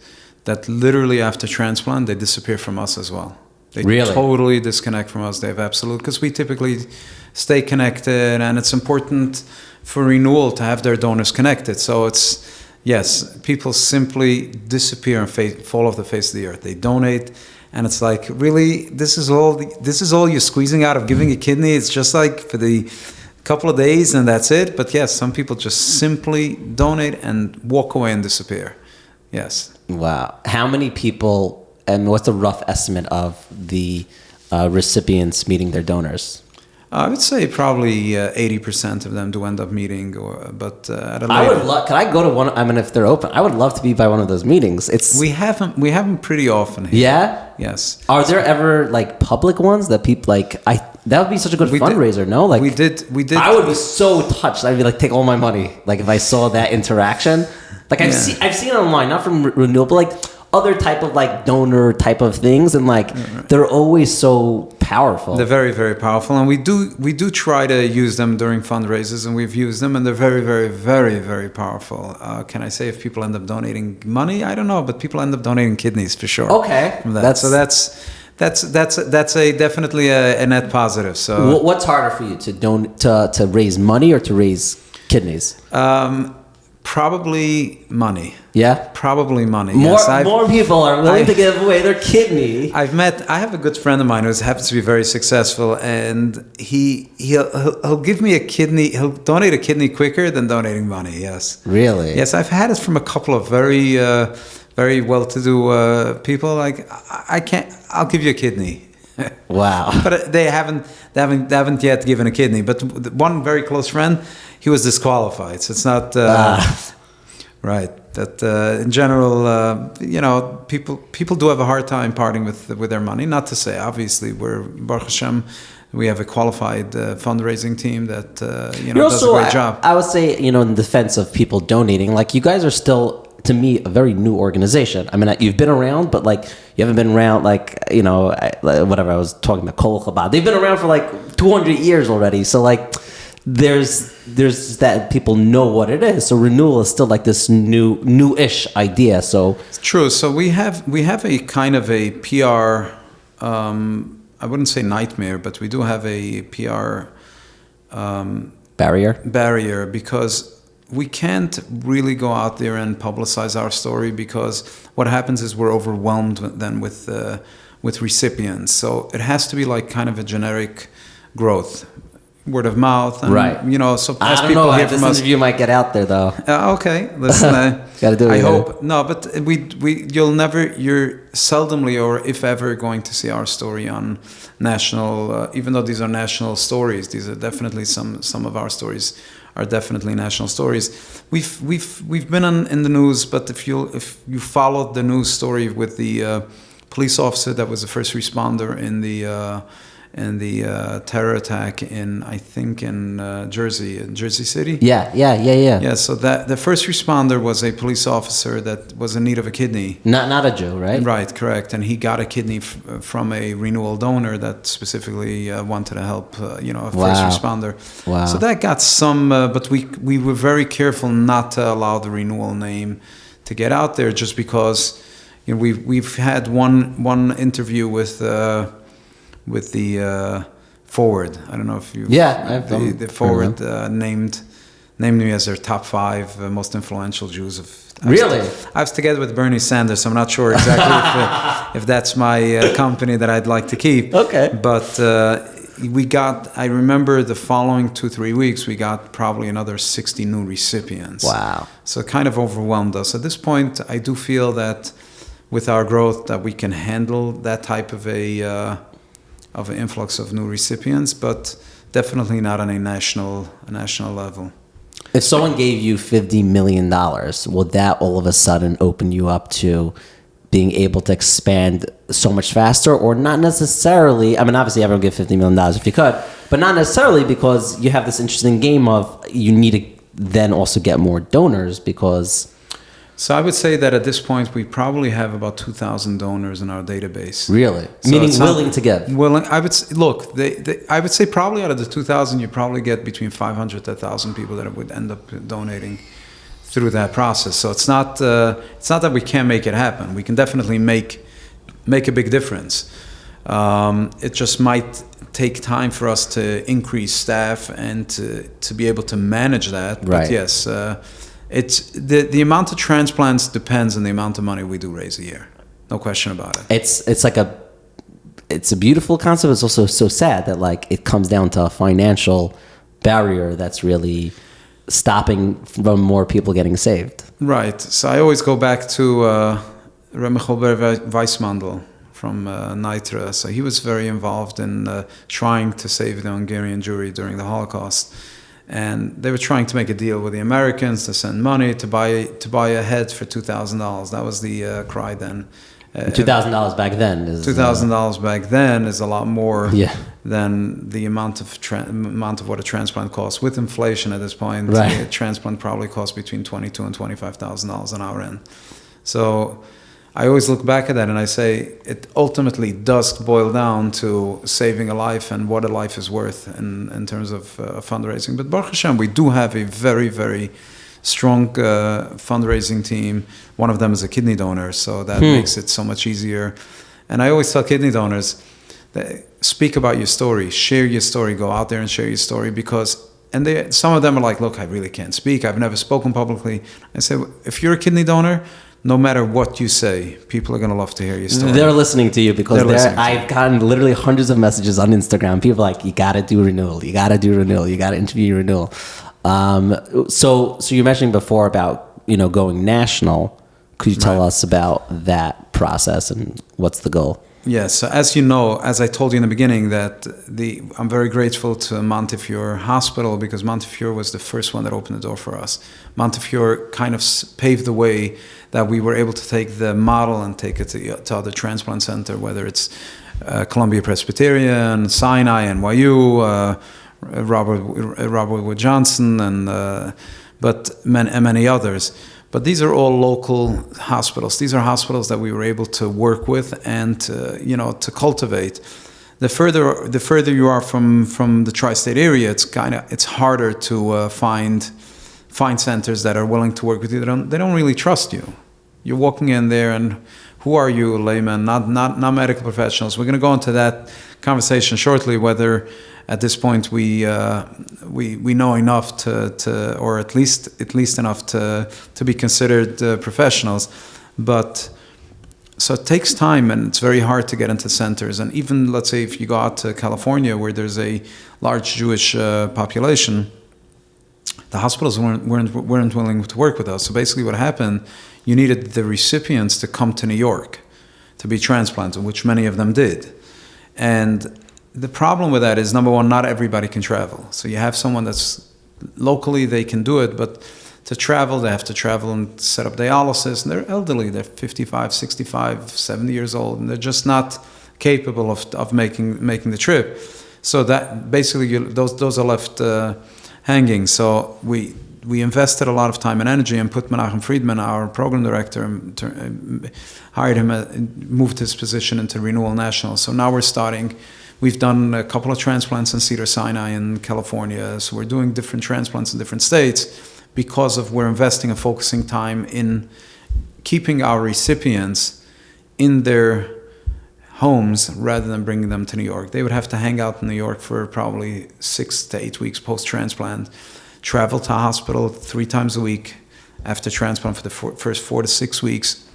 A: that literally after transplant, they disappear from us as well. They
B: really?
A: Totally disconnect from us. They have absolute, because we typically stay connected, and it's important for renewal to have their donors connected. So it's, yes, people simply disappear and fall off the face of the earth. They donate, and it's like, really, this is all you're squeezing out of giving a kidney? It's just like for the couple of days and that's it. But yes, some people just simply donate and walk away and disappear. Yes. Wow.
B: How many people, and what's the rough estimate of the recipients meeting their donors?
A: I would say probably 80% of them do end up meeting, but at a later...
B: Can I go to one? I mean, if they're open, I would love to be by one of those meetings.
A: We have them pretty often here.
B: Yeah?
A: Yes.
B: Are there ever like public ones that people like? That would be such a good fundraiser, no? Like
A: we did.
B: I would be so touched. I'd be like, take all my money. Like if I saw that interaction, like I've seen it online, not from Renewal, but like other type of like donor type of things, and like they're always so powerful.
A: They're very, very powerful, and we do try to use them during fundraisers, and we've used them, and they're very, very, very, very powerful. Can I say if people end up donating money? I don't know, but people end up donating kidneys for sure.
B: Okay,
A: from that. That's definitely a net positive. So
B: what's harder for you to raise money or to raise kidneys?
A: Probably money.
B: Yeah?
A: Probably money.
B: More people are willing to give away their kidney.
A: I have a good friend of mine who happens to be very successful, and he'll give me a kidney. He'll donate a kidney quicker than donating money. Yes.
B: Really?
A: Yes, I've had it from a couple of very very well-to-do people. Like, I'll give you a kidney.
B: Wow.
A: But they haven't yet given a kidney. But one very close friend, he was disqualified. So it's not right. That in general, people do have a hard time parting with their money. Not to say, obviously, we're Baruch Hashem, we have a qualified fundraising team that does a great job.
B: I would say, in defense of people donating, like you guys are still, to me, a very new organization. I mean, you've been around, but like you haven't been around like, whatever I was talking about, Kol Chabad. They've been around for like 200 years already. So like there's that people know what it is. So renewal is still like this new-ish idea. So
A: It's true. So we have a kind of a PR. I wouldn't say nightmare, but we do have a PR barrier because we can't really go out there and publicize our story, because what happens is we're overwhelmed then with recipients. So it has to be like kind of a generic growth, word of mouth, and,
B: right?
A: So
B: I
A: as
B: don't
A: people
B: know.
A: hear
B: This
A: from us,
B: interview might get out there though.
A: Okay, listen.
B: Gotta do it.
A: I hope no, but you're seldomly, or if ever, going to see our story on national. Even though these are national stories, these are definitely some of our stories are definitely national stories. We've been in the news, but if you followed the news story with the police officer that was the first responder in the terror attack in Jersey City.
B: Yeah.
A: Yeah, so that the first responder was a police officer that was in need of a kidney.
B: Not a Jew, right?
A: Right, correct. And he got a kidney from a renewal donor that specifically wanted to help, a first responder.
B: Wow.
A: So that got some, but we were very careful not to allow the renewal name to get out there, just because we've had one interview with the Forward. I don't know if you.
B: Yeah,
A: the Forward named me as their top 5 most influential Jews of.
B: Really?
A: I was together with Bernie Sanders, so I'm not sure exactly if that's my company that I'd like to keep.
B: Okay.
A: But I remember the following 2-3 weeks, we got probably another 60 new recipients.
B: Wow.
A: So it kind of overwhelmed us. At this point, I do feel that with our growth that we can handle that type of an influx of new recipients, but definitely not on a national level.
B: If someone gave you $50 million, would that all of a sudden open you up to being able to expand so much faster? Or not necessarily? I mean, obviously everyone would give $50 million if you could, but not necessarily, because you have this interesting game of you need to then also get more donors, because...
A: So I would say that at this point, we probably have about 2,000 donors in our database.
B: Really?
A: So
B: meaning willing to give?
A: Willing. I would say, look, I would say probably out of the 2,000, you probably get between 500 to 1,000 people that would end up donating through that process. So it's not that we can't make it happen. We can definitely make a big difference. It just might take time for us to increase staff and to be able to manage that.
B: Right.
A: But yes, it's the amount of transplants depends on the amount of money we do raise a year. No question about it.
B: It's a beautiful concept. It's also so sad that it comes down to a financial barrier that's really stopping from more people getting saved.
A: Right. So I always go back to Renewal Weissmandl from Nitra. So he was very involved in trying to save the Hungarian Jewry during the Holocaust. And they were trying to make a deal with the Americans to send money to buy a head for $2,000. That was the cry then.
B: $2,000 back then is
A: $2,000 back then is a lot more
B: Yeah.
A: than the amount of what a transplant costs. With inflation at this point,
B: Right.
A: a transplant probably costs between $22,000 and $25,000 on our end. So I always look back at that and I say it ultimately does boil down to saving a life and what a life is worth in terms of fundraising. But Baruch Hashem, we do have a very, very strong fundraising team. One of them is a kidney donor, so that makes it so much easier. And I always tell kidney donors, speak about your story, share your story, go out there and share your story, because some of them are like, look, I really can't speak. I've never spoken publicly. I say, if you're a kidney donor, no matter what you say, people are going to love to hear your story.
B: They're listening to you because I've gotten literally hundreds of messages on Instagram. People are like, you got to do renewal. You got to do renewal. You got to interview renewal. So you mentioned before about, going national. Could you tell us about that process and what's the goal?
A: Yes. So as you know, as I told you in the beginning, that I'm very grateful to Montefiore Hospital, because Montefiore was the first one that opened the door for us. Montefiore kind of paved the way that we were able to take the model and take it to other transplant center, whether it's Columbia Presbyterian, Sinai, NYU, Robert Wood Johnson, and many others. But these are all local hospitals. These are hospitals that we were able to work with and to cultivate. the further you are from the tri-state area, it's harder to find centers that are willing to work with you. They don't really trust you. You're walking in there, and who are you, layman? Not medical professionals. We're going to go into that conversation shortly. Whether at this point we know enough to or at least enough to be considered professionals, but. So it takes time, and it's very hard to get into centers. And even, let's say, if you go out to California, where there's a large Jewish population, the hospitals weren't willing to work with us. So basically what happened, you needed the recipients to come to New York to be transplanted, which many of them did. And the problem with that is, number one, not everybody can travel. So you have someone that's locally, they can do it, but to travel, they have to travel and set up dialysis, and they're elderly. They're 55, 65, 70 years old, and they're just not capable of making the trip. So that basically those are left hanging. So we invested a lot of time and energy and put Menachem Friedman, our program director, hired him, moved his position into Renewal National. So now we're starting. We've done a couple of transplants in Cedar Sinai in California. So we're doing different transplants in different states, because we're investing and focusing time in keeping our recipients in their homes rather than bringing them to New York. They would have to hang out in New York for probably 6 to 8 weeks post-transplant, travel to a hospital 3 times a week after transplant for the first 4 to 6 weeks.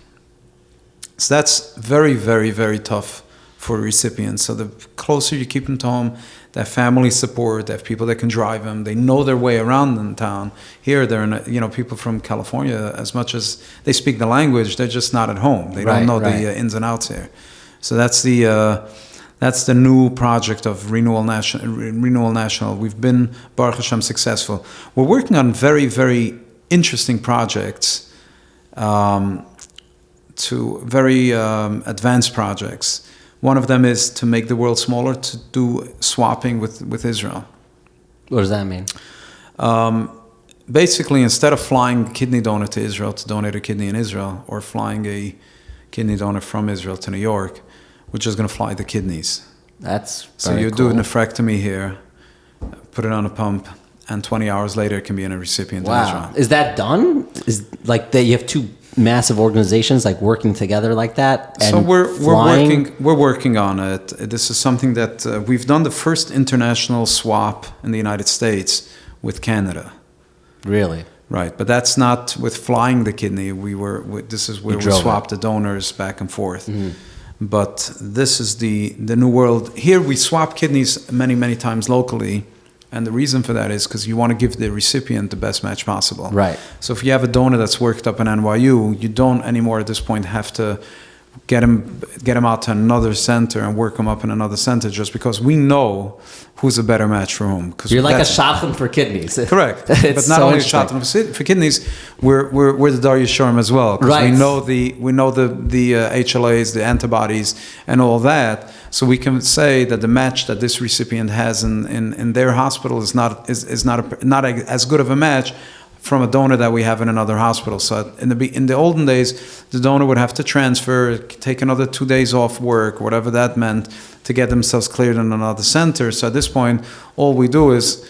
A: So that's very, very, very tough for recipients. So the closer you keep them to home, they have family support, they have people that can drive them, they know their way around in town. Here, they're people from California, as much as they speak the language, they're just not at home. They don't know the ins and outs here. So that's the new project of Renewal National. We've been, Baruch Hashem, successful. We're working on very, very interesting projects, to very advanced projects. One of them is to make the world smaller, to do swapping with Israel.
B: What does that mean?
A: Basically, instead of flying a kidney donor to Israel to donate a kidney in Israel, or flying a kidney donor from Israel to New York, we're just going to fly the kidneys.
B: That's
A: so you do a nephrectomy here, put it on a pump, and 20 hours later it can be in a recipient in Israel.
B: Is that done? Is like that you have two massive organizations like working together like that? And
A: so we're working on it. This is something that we've done the first international swap in the United States with Canada.
B: Really?
A: Right, but that's not with flying the kidney. This is where we swap the donors back and forth. Mm-hmm. But this is the new world. Here we swap kidneys many, many times locally. And the reason for that is because you want to give the recipient the best match possible.
B: Right.
A: So if you have a donor that's worked up in NYU, you don't anymore at this point have to get him out to another center and work him up in another center, just because we know who's a better match for whom.
B: You're like a shotgun for kidneys.
A: Correct. But not only a shotgun for kidneys, we're the Darya Sharm as well. Because we know the HLAs, the antibodies, and all that. So we can say that the match that this recipient has in their hospital is not as good of a match from a donor that we have in another hospital. So in the olden days, the donor would have to transfer, take another 2 days off work, whatever that meant, to get themselves cleared in another center. So at this point, all we do is,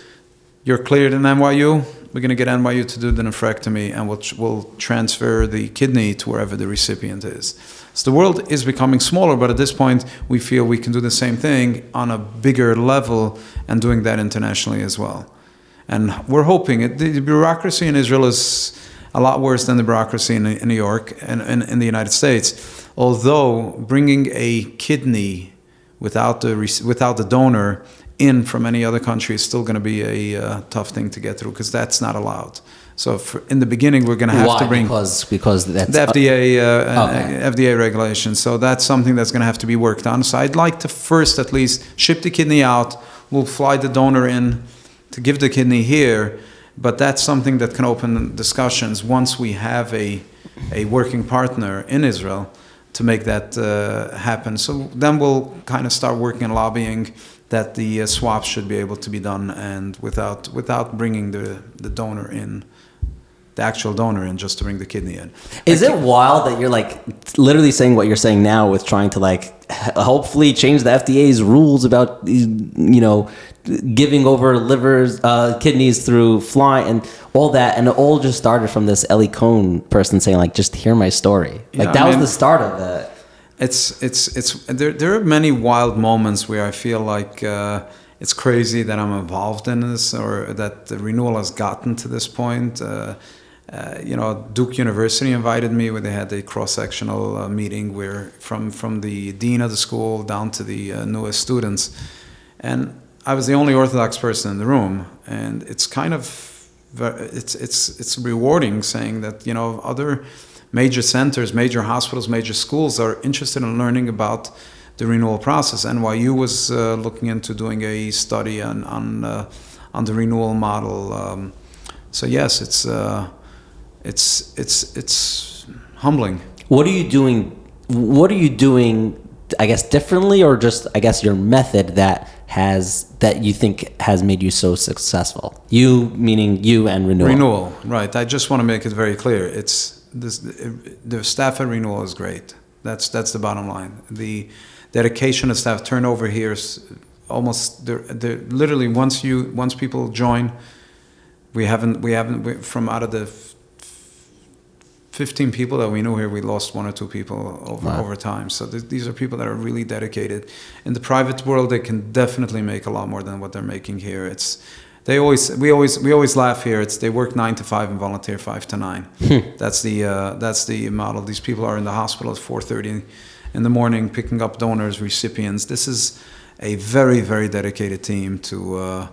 A: you're cleared in NYU, we're going to get NYU to do the nephrectomy, and we'll transfer the kidney to wherever the recipient is. So the world is becoming smaller, but at this point, we feel we can do the same thing on a bigger level and doing that internationally as well. And we're hoping the bureaucracy in Israel is a lot worse than the bureaucracy in New York and in the United States. Although bringing a kidney without the donor in from any other country is still going to be a tough thing to get through, because that's not allowed. So in the beginning, we're going to have to bring
B: because that's
A: the FDA regulation. So that's something that's going to have to be worked on. So I'd like to first at least ship the kidney out. We'll fly the donor in to give the kidney here, but that's something that can open discussions once we have a working partner in Israel to make that happen. So then we'll kind of start working and lobbying that the swaps should be able to be done, and without bringing the donor in. the actual donor in just to bring the kidney in.
B: Is it wild that you're like literally saying what you're saying now with trying to like hopefully change the FDA's rules about, you know, giving over livers, kidneys through flying and all that, and it all just started from this Ellie Cohn person saying like, just hear my story. Like
A: Yeah,
B: that was the start of it.
A: It's there are many wild moments where I feel like it's crazy that I'm involved in this, or that the Renewal has gotten to this point. You know, Duke University invited me where they had a cross-sectional meeting where from the dean of the school down to the newest students, and I was the only Orthodox person in the room, and it's kind of it's rewarding saying that, you know, other major centers, major hospitals, major schools are interested in learning about the renewal process. NYU was looking into doing a study on the renewal model. So yes, it's humbling.
B: What are you doing? What are you doing? I guess differently, or just I guess your method that you think has made you so successful? You meaning you and Renewal.
A: Renewal, right? I just want to make it very clear. The staff at Renewal is great. That's the bottom line. The dedication of staff, turnover here is almost they're literally once people join, we haven't from out of the 15 people that we knew here, we lost 1 or 2 people over time. So these are people that are really dedicated. In the private world, they can definitely make a lot more than what they're making here. We always laugh here. They work 9 to 5 and volunteer 5 to 9. That's the model. These people are in the hospital at 4:30 in the morning, picking up donors, recipients. This is a very, very dedicated team to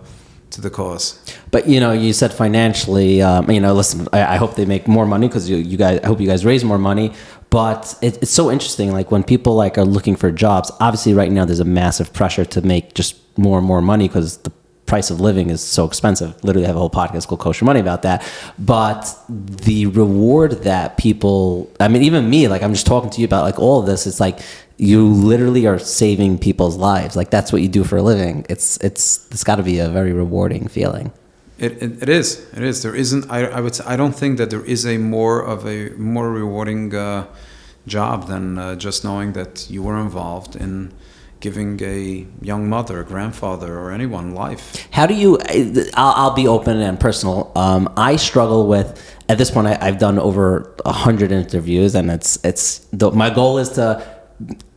A: the cause.
B: But you know, you said financially. You know, listen, I hope they make more money because you guys. I hope you guys raise more money. But it's so interesting. Like when people like are looking for jobs, obviously right now there's a massive pressure to make just more and more money because the price of living is so expensive. Literally have a whole podcast called Kosher Money about that. But the reward that people, I mean, even me, like I'm just talking to you about like all of this. It's like you literally are saving people's lives. Like that's what you do for a living. It's got to be a very rewarding feeling.
A: It is. There isn't. I don't think that there is a more rewarding job than just knowing that you were involved in giving a young mother, a grandfather, or anyone life.
B: How do you? I'll be open and personal. I struggle with. At this point, I've done over 100 interviews, and my goal is to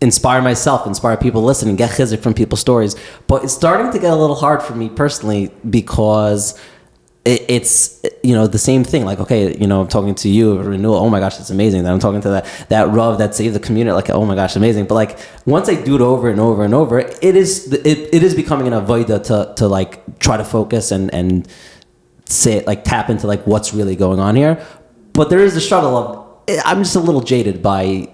B: inspire myself, inspire people listening, get chizuk from people's stories. But it's starting to get a little hard for me personally because it's you know the same thing. Like okay, you know I'm talking to you, Renewal. Oh my gosh, it's amazing. Then I'm talking to that Rav that saved the community. Like oh my gosh, amazing. But like once I do it over and over and over, it is becoming an avoida to like try to focus and say like tap into like what's really going on here. But there is the struggle of I'm just a little jaded by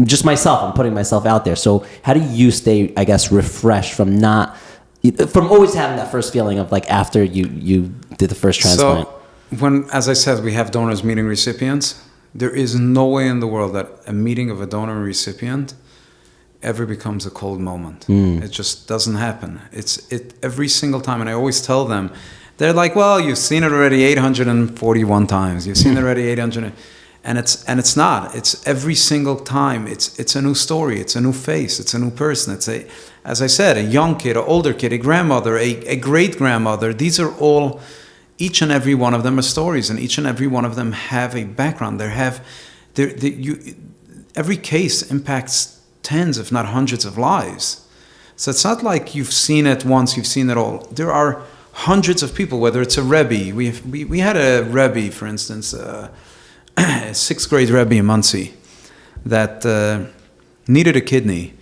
B: just myself. I'm putting myself out there. So how do you stay, I guess, refreshed from always having that first feeling of like after you did the first transplant?
A: So as I said, we have donors meeting recipients. There is no way in the world that a meeting of a donor and recipient ever becomes a cold moment. It just doesn't happen. It every single time, and I always tell them, they're like, well, you've seen it already 841 times. You've seen it already 800. And it's not. It's every single time. It's a new story. It's a new face. It's a new person. It's as I said, a young kid, an older kid, a grandmother, a great grandmother. These are all, each and every one of them are stories, and each and every one of them have a background. Every case impacts tens, if not hundreds, of lives. So it's not like you've seen it once. You've seen it all. There are hundreds of people. Whether it's a Rebbe, we had a Rebbe, for instance. A 6th grade Rebbe in Muncie that needed a kidney.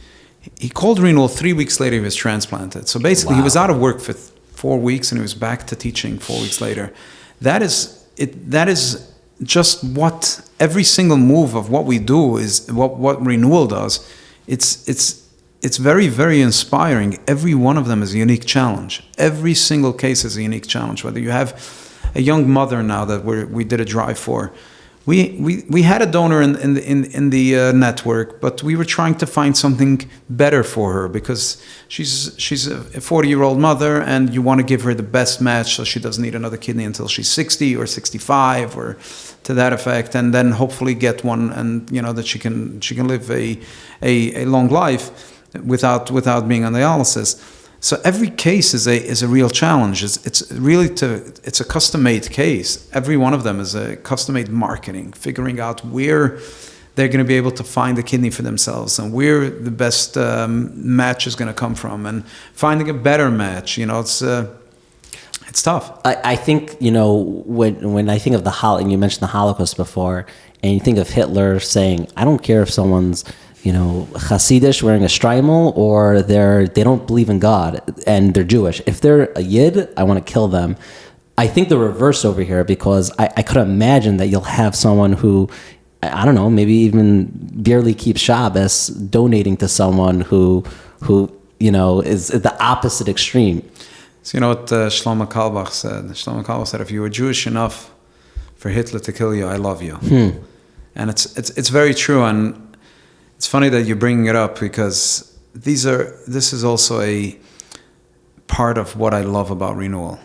A: He called Renewal 3 weeks later. He was transplanted. So basically, He was out of work for 4 weeks, and he was back to teaching 4 weeks later. That is just what every single move of what we do is what Renewal does. It's very, very inspiring. Every one of them is a unique challenge. Every single case is a unique challenge. Whether you have a young mother now that we did a drive for, we had a donor in the network, but we were trying to find something better for her because she's a 40-year-old mother, and you want to give her the best match so she doesn't need another kidney until she's 60 or 65 or to that effect, and then hopefully get one, and that she can live a long life without being on dialysis. So every case is a real challenge. It's a custom-made case. Every one of them is a custom-made marketing, figuring out where they're going to be able to find the kidney for themselves and where the best match is going to come from, and finding a better match. It's tough.
B: I think when I think of and you mentioned the Holocaust before, and you think of Hitler saying, "I don't care if someone's Hasidish wearing a shtreimel, or they don't believe in God and they're Jewish. If they're a Yid, I want to kill them." I think the reverse over here, because I could imagine that you'll have someone who, I don't know, maybe even barely keeps Shabbos, donating to someone who is at the opposite extreme.
A: So you know what Shlomo Kalbach said? Shlomo Kalbach said, "If you were Jewish enough for Hitler to kill you, I love you." And it's very true. And it's funny that you're bringing it up, because this is also a part of what I love about Renewal.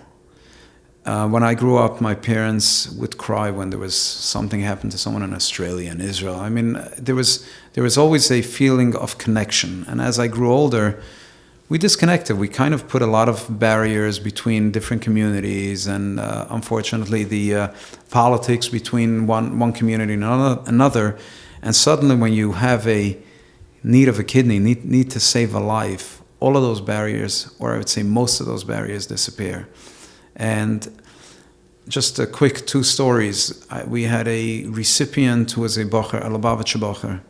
A: When I grew up, my parents would cry when there was something happened to someone in Australia and Israel. I mean, there was always a feeling of connection. And as I grew older, we disconnected. We kind of put a lot of barriers between different communities, and unfortunately, the politics between one community and another. And suddenly, when you have a need of a kidney, need to save a life, all of those barriers, or I would say most of those barriers, disappear. And just a quick 2 stories. We had a recipient who was a bocher, a Lubavitcher bocher,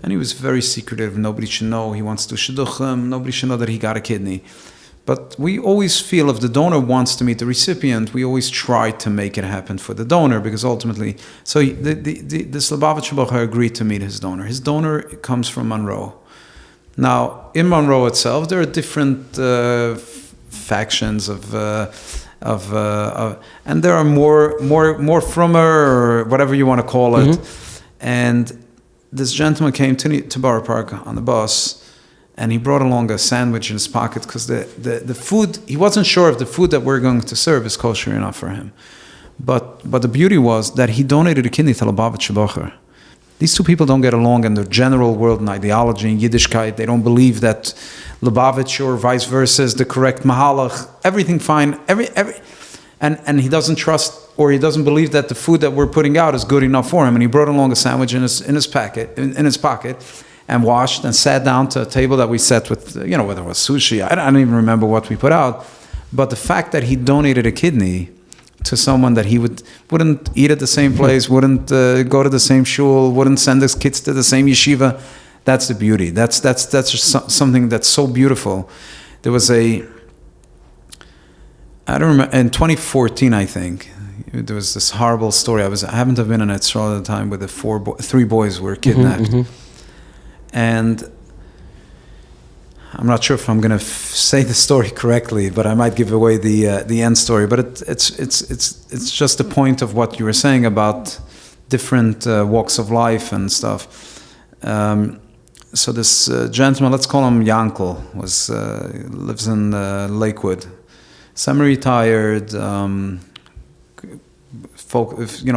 A: and he was very secretive. Nobody should know. He wants to shidduchim. Nobody should know that he got a kidney. But we always feel if the donor wants to meet the recipient, we always try to make it happen for the donor, because ultimately, so this Lubavitcher bocher agreed to meet his donor. His donor comes from Monroe. Now, in Monroe itself, there are different factions and there are more frommer, or whatever you want to call it. And this gentleman came to Borough Park on the bus, and he brought along a sandwich in his pocket, because the food, he wasn't sure if the food that we're going to serve is kosher enough for him. But the beauty was that he donated a kidney to Lubavitcher bocher. These 2 people don't get along in the general world in ideology and Yiddishkeit. They don't believe that Lubavitch or vice versa is the correct mahalach. Everything fine. And he doesn't trust, or he doesn't believe that the food that we're putting out is good enough for him. And he brought along a sandwich in his pocket, and washed and sat down to a table that we sat with, whether it was sushi. I don't even remember what we put out. But the fact that he donated a kidney to someone that he wouldn't eat at the same place, wouldn't go to the same shul, wouldn't send his kids to the same yeshiva, that's the beauty. That's just something that's so beautiful. There was I don't remember, in 2014, I think, there was this horrible story. I happened to have been in Israel at the time, where the 3 boys were kidnapped. And I'm not sure if I'm going to say the story correctly, but I might give away the end story. But it's just the point of what you were saying about different walks of life and stuff. So this gentleman, let's call him Yankel, lives in Lakewood, semi-retired.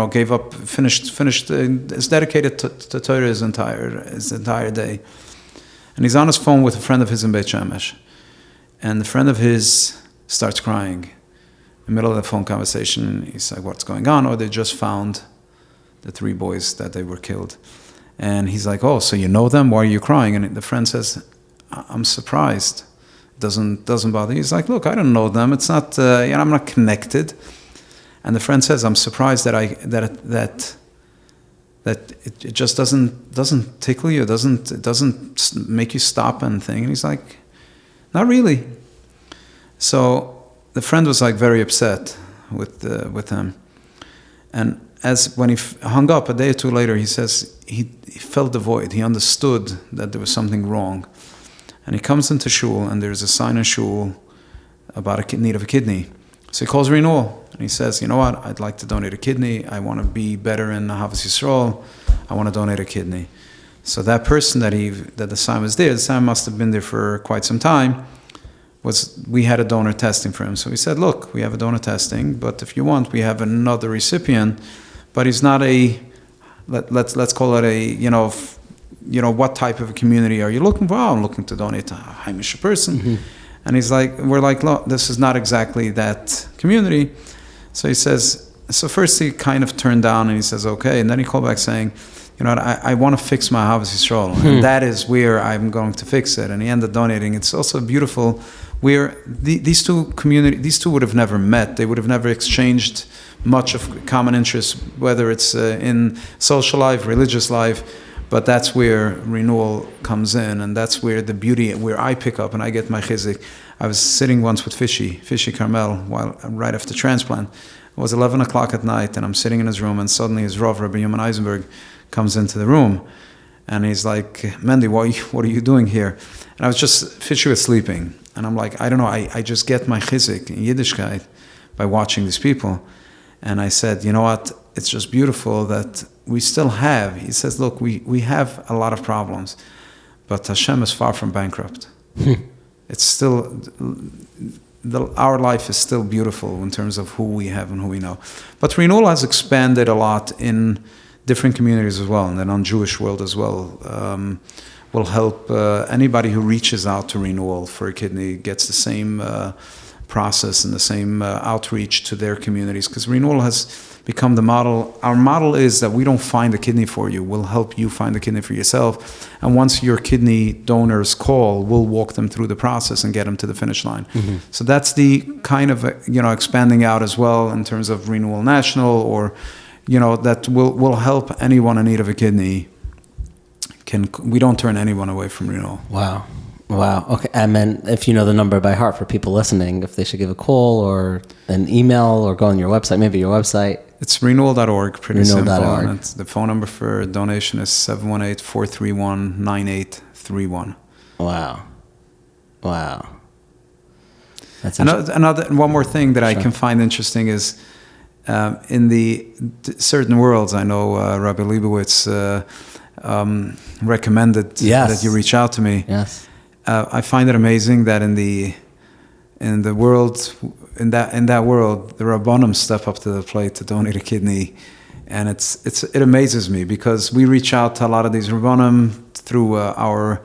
A: Gave up, finished, is dedicated to Torah his entire day. And he's on his phone with a friend of his in Beit Shemesh. And the friend of his starts crying in the middle of the phone conversation. He's like, "What's going on?" Or they just found the 3 boys that they were killed. And he's like, "Oh, so you know them? Why are you crying?" And the friend says, "I'm surprised. Doesn't bother you." He's like, "Look, I don't know them. It's not, I'm not connected." And the friend says, "I'm surprised that it just doesn't tickle you, it doesn't make you stop and think." And he's like, "Not really." So the friend was like very upset with him. And when he hung up a day or 2 later, he says he felt the void. He understood that there was something wrong. And he comes into shul, and there's a sign in shul about a need of a kidney. So he calls Renewal and he says, you know what, I'd like to donate a kidney. I want to be better in Havas Yisrael. I want to donate a kidney. So that person that the Lchaim was there, the Lchaim must have been there for quite some time, we had a donor testing for him. So we said, look, we have a donor testing, but if you want, we have another recipient, but he's not let's call it what type of a community are you looking for? Oh, I'm looking to donate to a Haimish person. Mm-hmm. And we're like, look, this is not exactly that community. So he says, so first he kind of turned down and he says, okay. And then he called back saying, you know what, I want to fix my Havas Yisrael. And that is where I'm going to fix it. And he ended up donating. It's also beautiful where these two would have never met. They would have never exchanged much of common interests, whether it's in social life, religious life. But that's where Renewal comes in, and that's where the beauty, where I pick up and I get my chizik. I was sitting once with Fishy Carmel, right after transplant. It was 11 o'clock at night, and I'm sitting in his room, and suddenly his Rav, Rabbi Yoma Eisenberg, comes into the room, and he's like, Mendy, what are you doing here? And Fishy was sleeping, and I'm like, I don't know, I just get my chizik in Yiddishkeit by watching these people. And I said, you know what, it's just beautiful that we still have, he says, look, we have a lot of problems, but Hashem is far from bankrupt. It's still, our life is still beautiful in terms of who we have and who we know. But Renewal has expanded a lot in different communities as well, and then on Jewish world as well. Will help anybody who reaches out to Renewal for a kidney gets the same process and the same outreach to their communities, because Renewal has become the model. Our model is that we don't find a kidney for you. We'll help you find a kidney for yourself. And once your kidney donors call, we'll walk them through the process and get them to the finish line. Mm-hmm. So that's the kind of, expanding out as well in terms of Renewal National, or, that will help anyone in need of a kidney. We don't turn anyone away from Renewal.
B: Wow. Okay. And then if you know the number by heart for people listening, if they should give a call or an email or go on your website, maybe your website.
A: It's renewal.org, pretty simple. And the phone number for donation is 718-431-9831.
B: Wow. That's
A: one more thing that I can find interesting is in the certain worlds, I know Rabbi Leibowitz recommended that you reach out to me.
B: Yes.
A: I find it amazing that in that world, the Rabbanim step up to the plate to donate a kidney, and it amazes me, because we reach out to a lot of these Rabbanim through our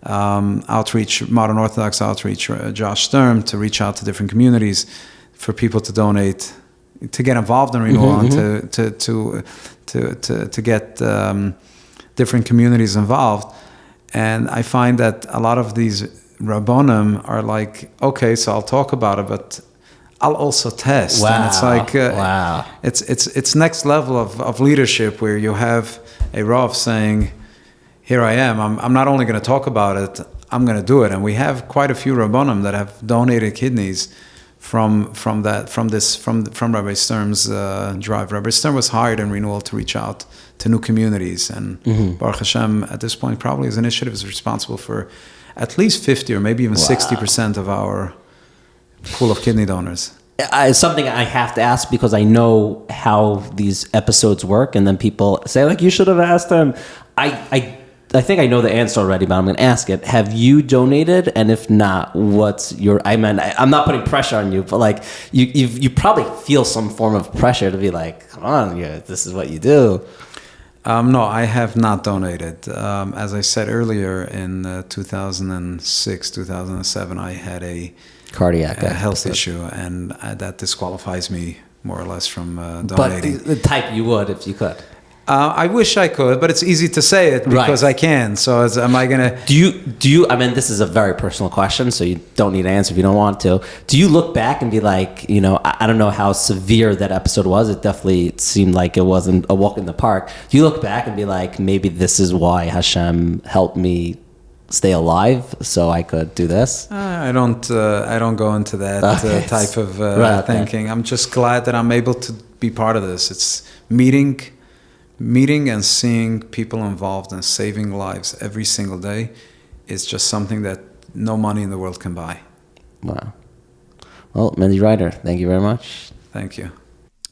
A: outreach, Modern Orthodox outreach, Josh Sturm, to reach out to different communities for people to donate, to get involved in Renewal, and to get different communities involved. And I find that a lot of these Rabbonim are like, okay, so I'll talk about it, but I'll also test.
B: Wow.
A: And it's like, it's next level of leadership, where you have a Rav saying, here I am. I'm not only going to talk about it, I'm going to do it. And we have quite a few Rabbonim that have donated kidneys from Rabbi Sturm's drive. Rabbi Sturm was hired in Renewal to reach out to new communities, and Baruch Hashem, at this point, probably his initiative is responsible for at least 50 or maybe even 60% of our pool of kidney donors.
B: It's something I have to ask, because I know how these episodes work, and then people say, like, you should have asked them. I think I know the answer already, but I'm going to ask it. Have you donated? And if not, what's your... I'm not putting pressure on you, but like you probably feel some form of pressure to be like, come on, this is what you do.
A: No, I have not donated. As I said earlier, in 2006, 2007, I had a
B: cardiac
A: health issue, and that disqualifies me more or less from donating.
B: But the type you would if you could.
A: I wish I could, but it's easy to say it because I can. So am I going to...
B: Do you, I mean, this is a very personal question, so you don't need to answer if you don't want to. Do you look back and be like, I don't know how severe that episode was. It definitely seemed like it wasn't a walk in the park. Do you look back and be like, maybe this is why Hashem helped me stay alive so I could do this?
A: I don't go into that type of thinking. I'm just glad that I'm able to be part of this. It's meeting and seeing people involved in saving lives every single day is just something that no money in the world can buy.
B: Wow, Well, Mendy Reiner, thank you very much.
A: Thank you.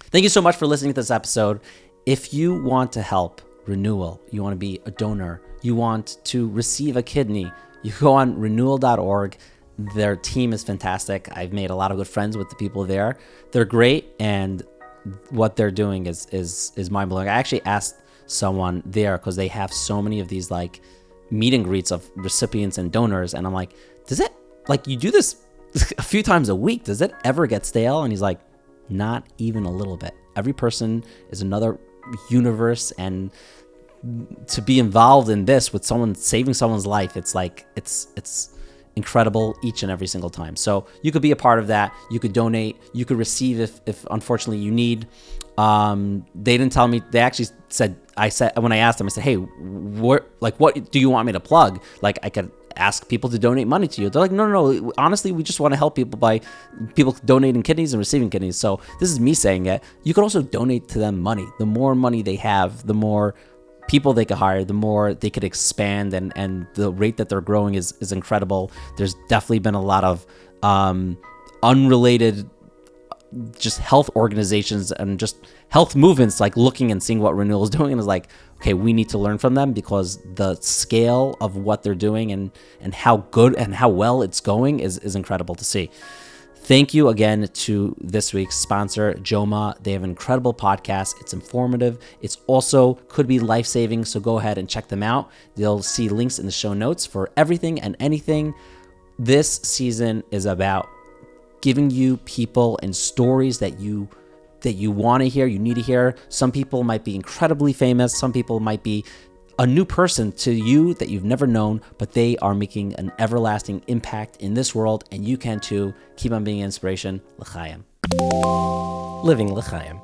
B: Thank you so much for listening to this episode. If you want to help Renewal, you want to be a donor, you want to receive a kidney, you go on renewal.org. Their team is fantastic. I've made a lot of good friends with the people there. They're great, and what they're doing is mind-blowing. I actually asked someone there, because they have so many of these like meet and greets of recipients and donors, and I'm like, does it, like, you do this a few times a week, does it ever get stale? And he's like, not even a little bit. Every person is another universe, and to be involved in this with someone saving someone's life, it's like it's incredible each and every single time. So you could be a part of that. You could donate. You could receive if unfortunately you need. They didn't tell me. They actually said, when I asked them, I said, hey, what do you want me to plug? Like, I could ask people to donate money to you. They're like, no. Honestly, we just want to help people by people donating kidneys and receiving kidneys. So this is me saying it. You could also donate to them money. The more money they have, the more people they could hire, the more they could expand, and the rate that they're growing is incredible. There's definitely been a lot of unrelated just health organizations and just health movements like looking and seeing what Renewal is doing, and is like, okay, we need to learn from them, because the scale of what they're doing and how good and how well it's going is incredible to see. Thank you again to this week's sponsor, Joma. They have an incredible podcast. It's informative. It's also could be life-saving, so go ahead and check them out. You'll see links in the show notes for everything and anything. This season is about giving you people and stories that you want to hear, you need to hear. Some people might be incredibly famous. Some people might be a new person to you that you've never known, but they are making an everlasting impact in this world, and you can too. Keep on being an inspiration. Lchaim. Living Lchaim.